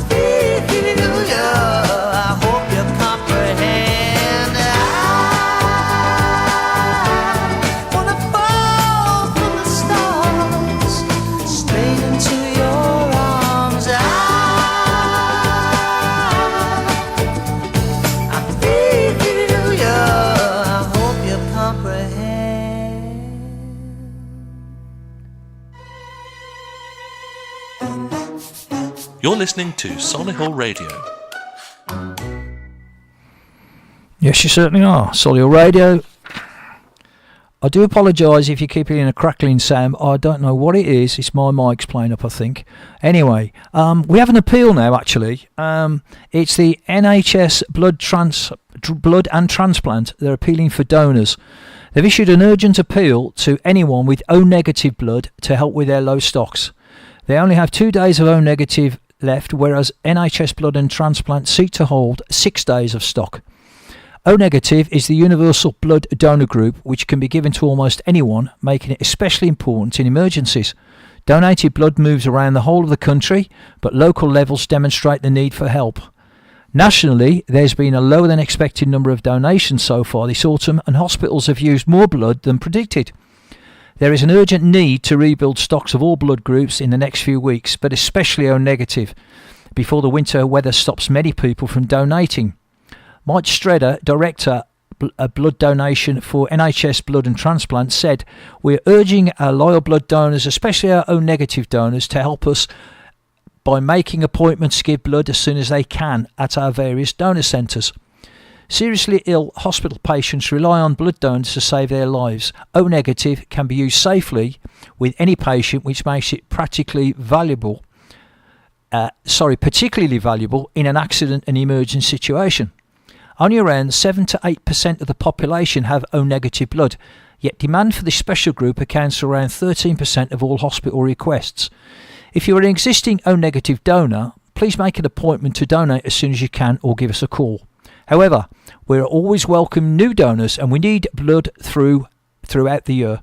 feel you, I hope you comprehend. I wanna fall from the stars straight into your arms. I feel you, I hope you comprehend. You're listening to Solihull Radio. Yes, you certainly are. Solihull Radio. I do apologise if you keep hearing a crackling sound. I don't know what it is. It's my mic's playing up, I think. Anyway, we have an appeal now, actually. It's the NHS Blood and Transplant. They're appealing for donors. They've issued an urgent appeal to anyone with O negative blood to help with their low stocks. They only have 2 days of O negative left, whereas NHS Blood and Transplant seek to hold 6 days of stock. O negative is the universal blood donor group, which can be given to almost anyone, making it especially important in emergencies. Donated blood moves around the whole of the country, but local levels demonstrate the need for help. Nationally, there's been a lower than expected number of donations so far this autumn, and hospitals have used more blood than predicted. There is an urgent need to rebuild stocks of all blood groups in the next few weeks, but especially O negative, before the winter weather stops many people from donating. Mike Stredder, Director of Blood Donation for NHS Blood and Transplant, said, "We're urging our loyal blood donors, especially our O negative donors, to help us by making appointments to give blood as soon as they can at our various donor centres. Seriously ill hospital patients rely on blood donors to save their lives. O negative can be used safely with any patient, which makes it particularly valuable in an accident and emergency situation. Only around 7 to 8% of the population have O negative blood, yet demand for this special group accounts for around 13% of all hospital requests. If you are an existing O negative donor, please make an appointment to donate as soon as you can or give us a call. However, we always welcome new donors and we need blood throughout the year.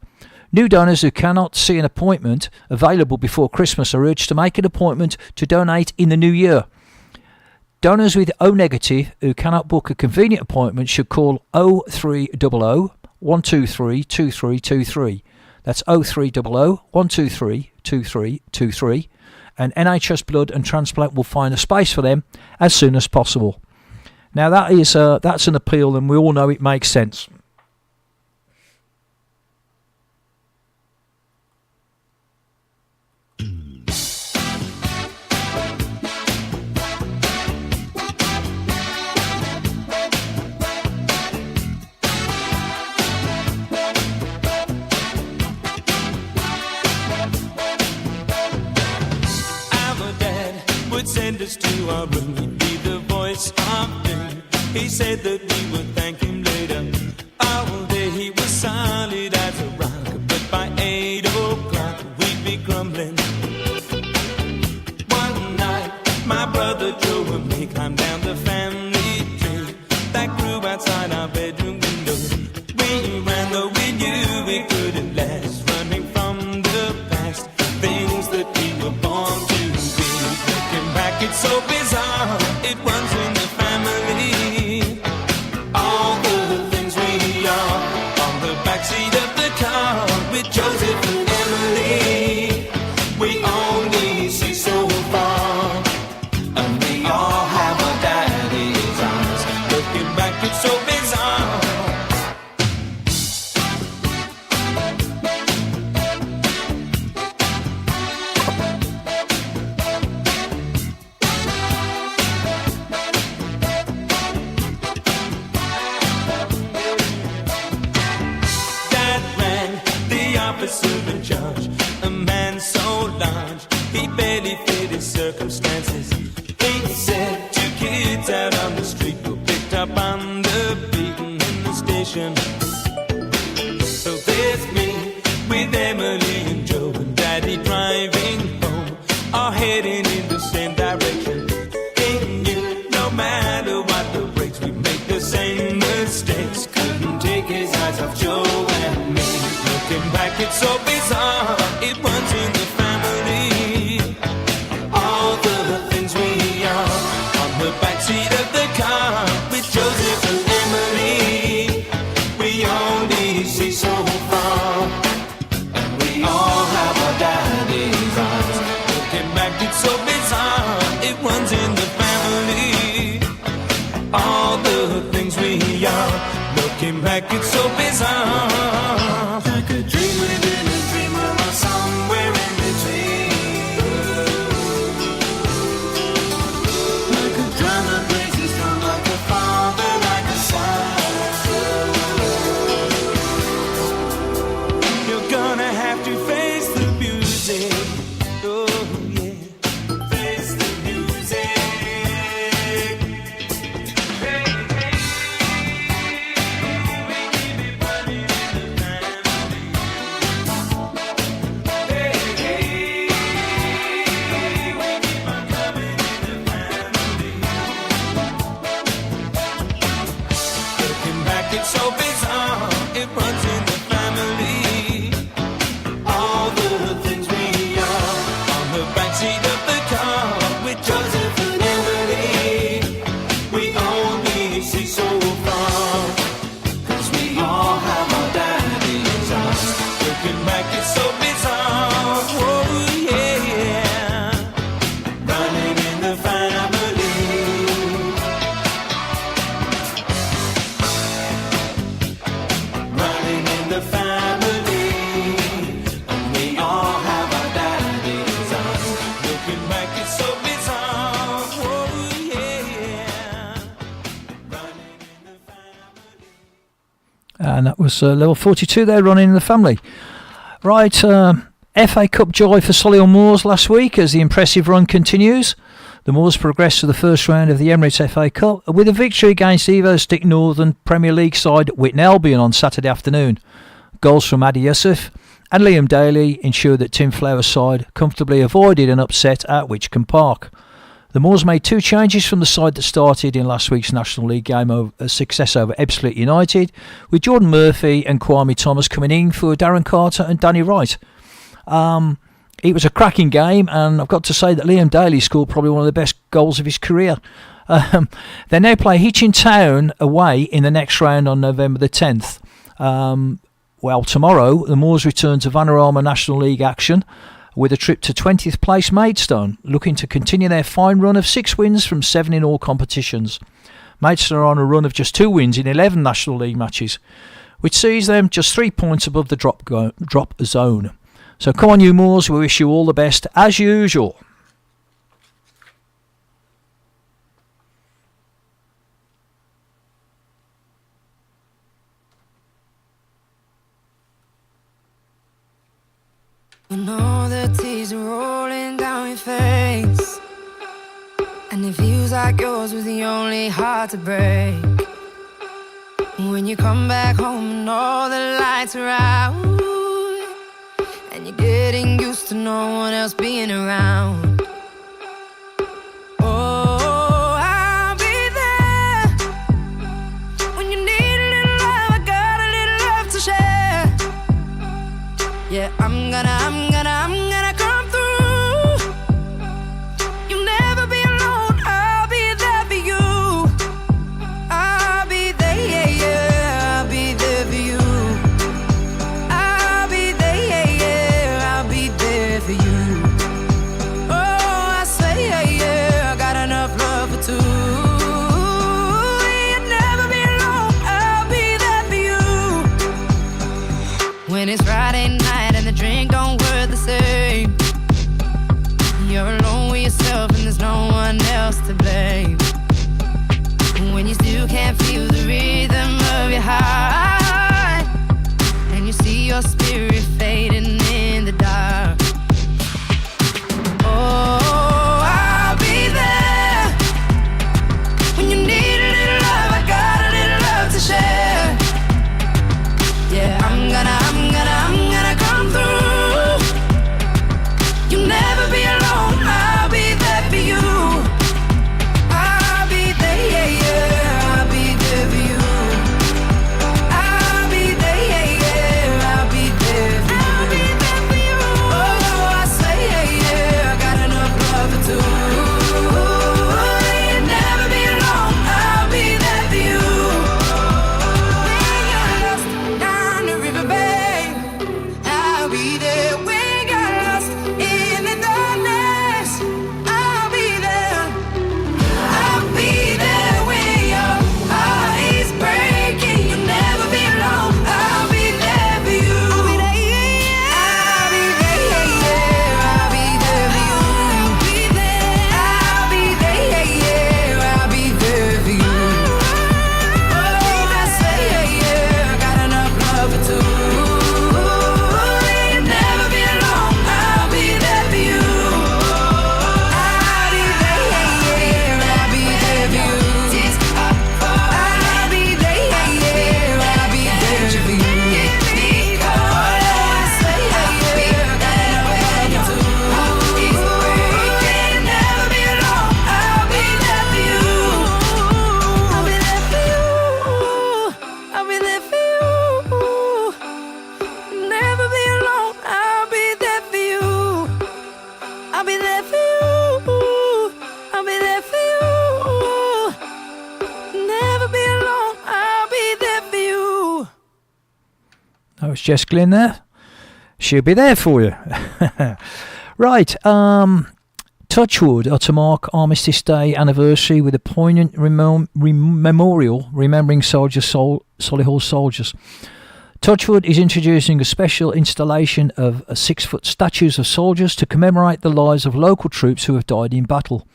New donors who cannot see an appointment available before Christmas are urged to make an appointment to donate in the new year. Donors with O negative who cannot book a convenient appointment should call 0300 123 2323. That's 0300 123 2323. And NHS Blood and Transplant will find a space for them as soon as possible. Now that's an appeal, and we all know it makes sense. Send us to our room, he'd be the voice of doom. He said that we would thank him later. All day he was solid as a rock, but by 8 o'clock we'd be grumbling. One night my brother Joe and me climbed down the family tree that grew outside our bedroom window. We ran though we knew we couldn't last, running from the past, things that we were born to. It's so bizarre, it runs in the family. All the things we are on the backseat of the car with Joseph and Emily. We only see so far, and we all have our daddy's eyes. Looking back, it's so bizarre. In charge, a man so large, he barely fit his circumstances. He said 2 kids out on the street were picked up on the beaten in the station. So there's me with Emily and Joe and Daddy driving home, all heading in the same direction. He knew no matter what the brakes, we make the same mistakes. Couldn't take his eyes off Joe and me. Looking back, it's so bizarre, it runs in the family. All the things we are on the backseat of the car with Joseph and Emily. We only see so far, and we all have our daddy's eyes. Looking back, it's so bizarre, it runs in the family. All the things we are, looking back, it's so bizarre. Like a dream within a dream, or somewhere in between. Like a drama breaks his drum, like a father, like a son. You're gonna have to face the music. Oh yeah, face the music. It's so bizarre, it runs in the family. All the things we are on the backseat of the car with Joseph and Emily. We only see so far, 'cause we all have our daddy's eyes. Looking back, it's so bizarre. Oh yeah, running in the family. And that was level 42 there, running in the family. Right, FA Cup joy for Solihull Moors last week as the impressive run continues. The Moors progressed to the first round of the Emirates FA Cup with a victory against Evo-Stick Northern Premier League side Whitton Albion on Saturday afternoon. Goals from Adi Yusuf and Liam Daly ensured that Tim Flower's side comfortably avoided an upset at Witchcombe Park. The Moors made 2 changes from the side that started in last week's National League game of a success over Ebbsfleet United, with Jordan Murphy and Kwame Thomas coming in for Darren Carter and Danny Wright. It was a cracking game, and I've got to say that Liam Daly scored probably one of the best goals of his career. They now play Hitchin Town away in the next round on November the 10th. Tomorrow, the Moors return to Vanarama National League action with a trip to 20th place Maidstone, looking to continue their fine run of 6 wins from 7 in all competitions. Maidstone are on a run of just 2 wins in 11 National League matches, which sees them just 3 points above the drop zone. So come on, you Moors, we wish you all the best as usual. When all the tears are rolling down your face, and it feels like yours was the only heart to break. When you come back home and all the lights are out, and you're getting used to no one else being around. Oh, I'll be there when you need a little love. I got a little love to share. Yeah, I'm gonna come through. You'll never be alone. I'll be there for you. I'll be there, yeah, yeah. I'll be there for you. I'll be there, yeah, yeah. I'll be there for you. Oh, I swear, yeah, yeah. I got enough love for 2. You'll never be alone. I'll be there for you. When it's Friday night and the drink don't work the same, you're alone with yourself and there's no one else to blame. When you still can't feel the rhythm of your heart, and you see your spirit fading in the dark. Oh, I'll be there when you need a little love. I got a little love to share. Yeah, I'm gonna come through. You'll never be alone. I'll be there for you. I'll be there, yeah, yeah. I'll be there for you. I'll be there, yeah, yeah. I'll be there for you. I'll be there for you. Oh, I say, yeah, yeah. I got enough love for 2. You'll never be alone. I'll be there for you. When you're lost down the river bank, I'll be there. When you're lost in the darkness, I'll be there. I'll be there when your heart is breaking. You'll never be alone. I'll be there for you. I'll be there, yeah. I'll be there, yeah, yeah. I'll be there for you. I'll be there. I'll be there, yeah, yeah. I'll be there for you. Oh, I say, yeah, yeah. I got enough love for 2. You'll never be alone. I'll be there for you. I'll be there, yeah, yeah. I'll be there for you. I'll be there, yeah, yeah. I'll be there for you. Oh, I say, yeah, yeah. I got enough love for 2. You'll never be alone. I'll be there for you. I'll be there for you. I'll be there for you. Never be alone. I'll be there for you. I'll be there for you. I'll be there for you. Never be alone. I'll be there for you. That was Jess Glynn there. She'll be there for you. Right, Touchwood are to mark Armistice Day anniversary with a poignant memorial remembering Solihull soldiers. Touchwood is introducing a special installation of 6-foot statues of soldiers to commemorate the lives of local troops who have died in battle.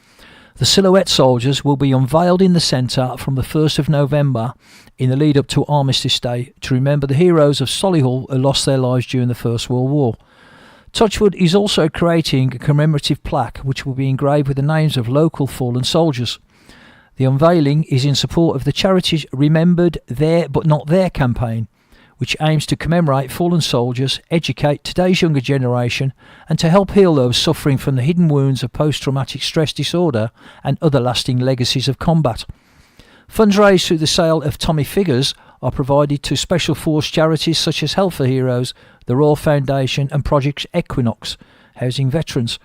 The silhouette soldiers will be unveiled in the centre from the 1st of November in the lead up to Armistice Day to remember the heroes of Solihull who lost their lives during the First World War. Touchwood is also creating a commemorative plaque which will be engraved with the names of local fallen soldiers. The unveiling is in support of the charity's Remembered There But Not There campaign, which aims to commemorate fallen soldiers, educate today's younger generation, and to help heal those suffering from the hidden wounds of post-traumatic stress disorder and other lasting legacies of combat. Funds raised through the sale of Tommy figures are provided to Special Force charities such as Health for Heroes, the Royal Foundation and Project Equinox, housing veterans.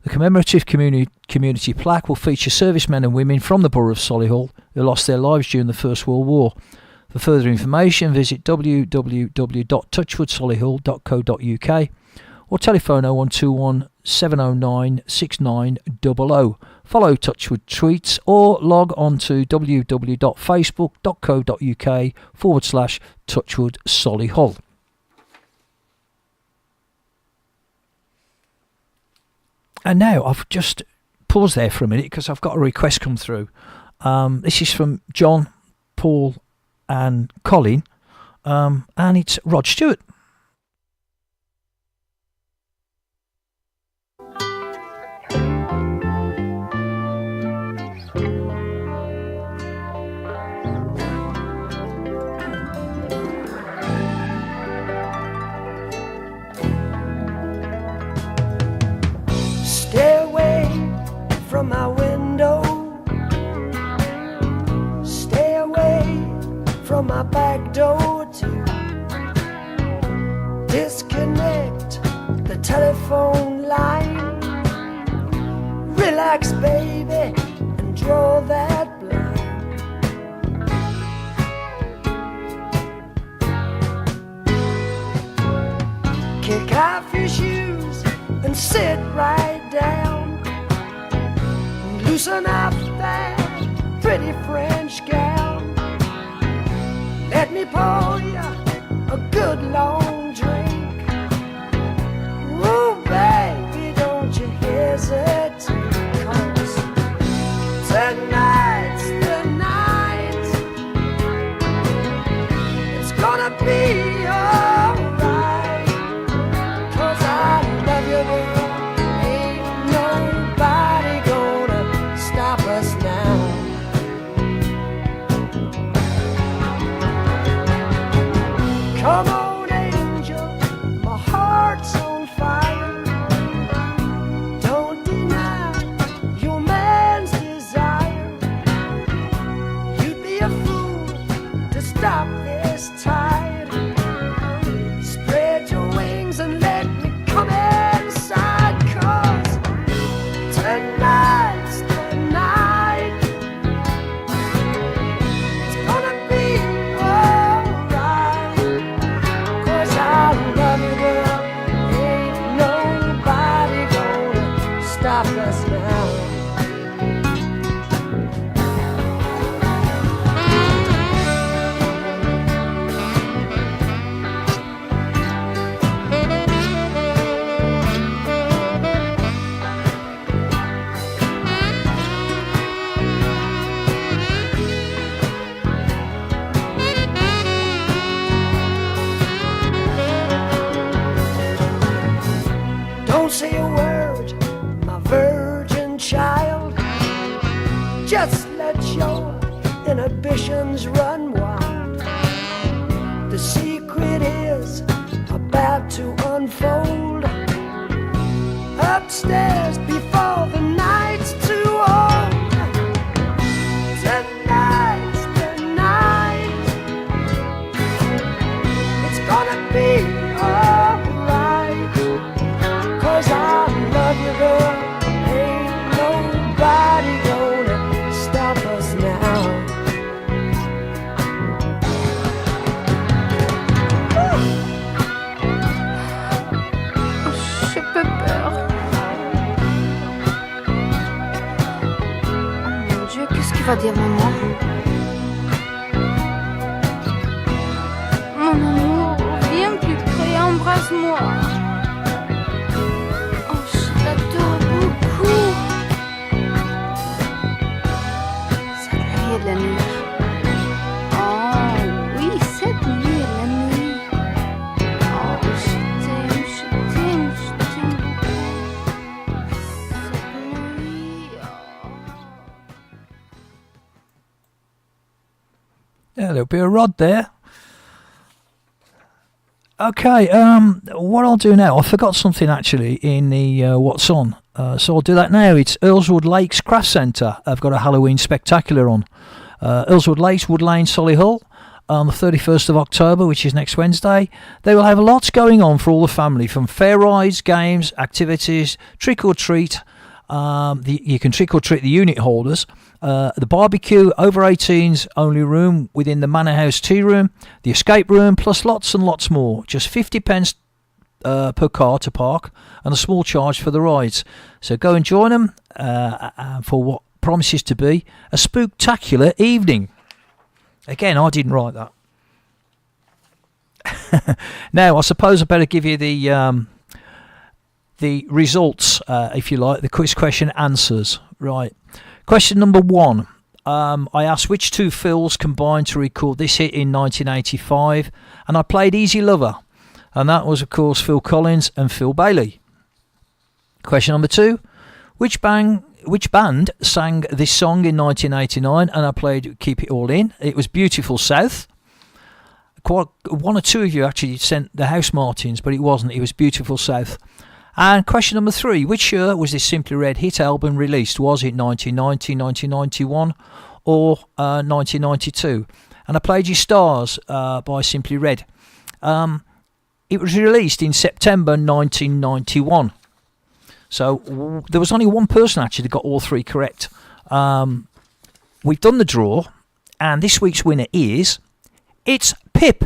The commemorative community plaque will feature servicemen and women from the borough of Solihull who lost their lives during the First World War. For further information, visit www.touchwoodsolihull.co.uk or telephone 0121 709 6900. Follow Touchwood tweets or log on to www.facebook.co.uk/Touchwood Solihull. And now I've just paused there for a minute because I've got a request come through. This is from John, Paul and Colin, and it's Rod Stewart. Stay away from my window. Stay away from my back door too. Disconnect the telephone line. Relax, baby, and draw that blind. Kick off your shoes and sit right down. Loosen up that pretty French gown. Let me pour you a good long drink. Ooh, baby, don't you hesitate, 'cause tonight's the night. It's gonna be alright, 'cause I love you, girl. Ain't nobody gonna stop us now. Come on, angel, my heart's on fire. Don't deny your man's desire. You'd be a fool to stop this tide. Spread your wings and let me come inside, 'cause tonight's the night. It's gonna be alright, 'cause I love you, girl. Ain't nobody gonna stop us now. Don't say a word, my virgin child. Just let your inhibitions run wild. The secret is about to unfold. Upstairs before the night's too old. Tonight's the night. It's gonna be alright, 'cause I love you, girl. Ain't nobody gonna stop us now. J'ai peu peur. Oh mon Dieu, qu'est-ce qu'il va dire maman? Mon amour, viens plus près, embrasse-moi. Oh, je l'adore beaucoup. Cette nuit et la nuit. Oh oui, cette nuit et la nuit. Oh, je t'aime, je t'aime, je little bit of Rod there. Okay, what I'll do now, I forgot something actually in the What's On, so I'll do that now. It's Earlswood Lakes Craft Centre. I've got a Halloween spectacular on. Earlswood Lakes, Wood Lane, Solihull, on the 31st of October, which is next Wednesday. They will have lots going on for all the family, from fair rides, games, activities, trick or treat. You can trick or treat the unit holders. The barbecue, over 18s only room within the Manor House tea room, the escape room, plus lots and lots more. Just 50 pence per car to park, and a small charge for the rides. So go and join them for what promises to be a spooktacular evening. Again, I didn't write that. Now, I suppose I better give you the results, if you like, the quiz question answers. Right. Question number 1. I asked which two Phils combined to record this hit in 1985, and I played Easy Lover, and that was, of course, Phil Collins and Phil Bailey. Question number 2. Which band sang this song in 1989, and I played Keep It All In? It was Beautiful South. Quite one or two of you actually sent the House Martins, but it wasn't. It was Beautiful South. And question number 3, which year was this Simply Red hit album released? Was it 1990, 1991 or 1992? And I played You Stars by Simply Red. It was released in September 1991. So there was only one person actually that got all 3 correct. We've done the draw, and this week's winner is... It's Pip.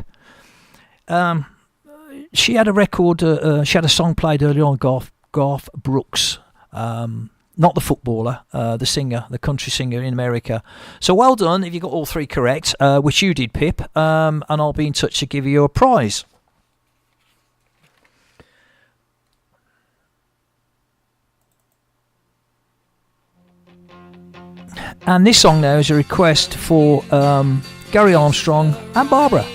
She had a record, she had a song played earlier on, Garth Brooks, not the footballer, the singer, the country singer in America. So well done if you got all 3 correct, which you did, Pip, and I'll be in touch to give you a prize. And this song now is a request for Gary Armstrong and Barbara.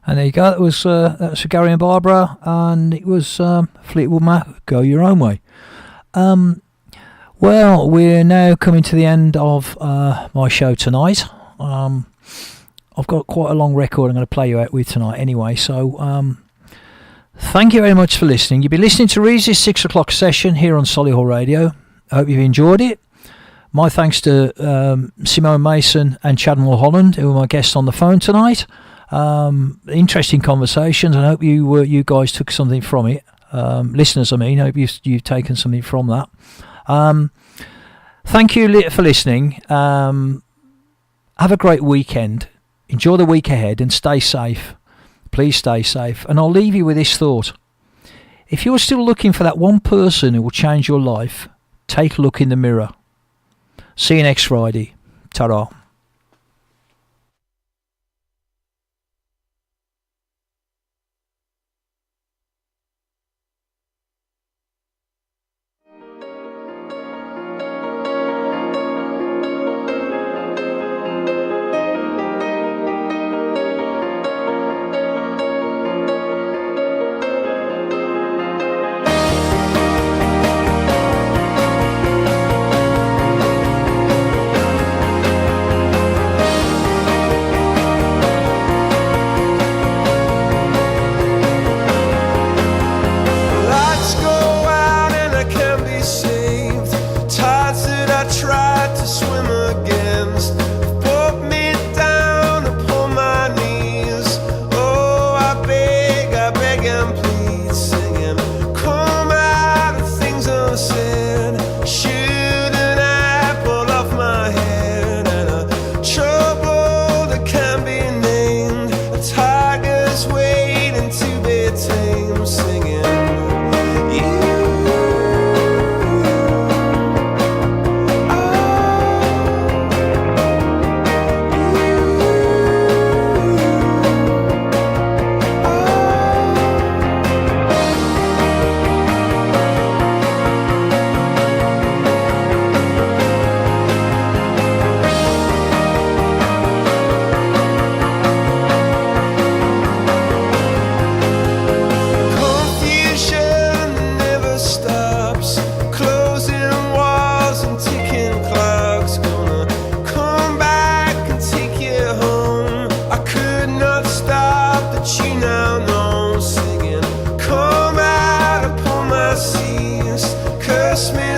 And there you go. That was for Gary and Barbara, and it was Fleetwood Mac, Go Your Own Way. Well, we're now coming to the end of my show tonight. I've got quite a long record I'm going to play you out with tonight anyway, so thank you very much for listening. You've been listening to Reevesy's 6 o'clock session here on Solihull Radio. I hope you've enjoyed it. My thanks to Simone Mason and Chad Mulholland, who were my guests on the phone tonight. Interesting conversations, and I hope you guys took something from it. Listeners, I mean, I hope you've taken something from that. Thank you for listening. Have a great weekend. Enjoy the week ahead and stay safe. Please stay safe. And I'll leave you with this thought. If you're still looking for that one person who will change your life, take a look in the mirror. See you next Friday. Ta-ra.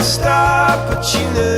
Stop, but you know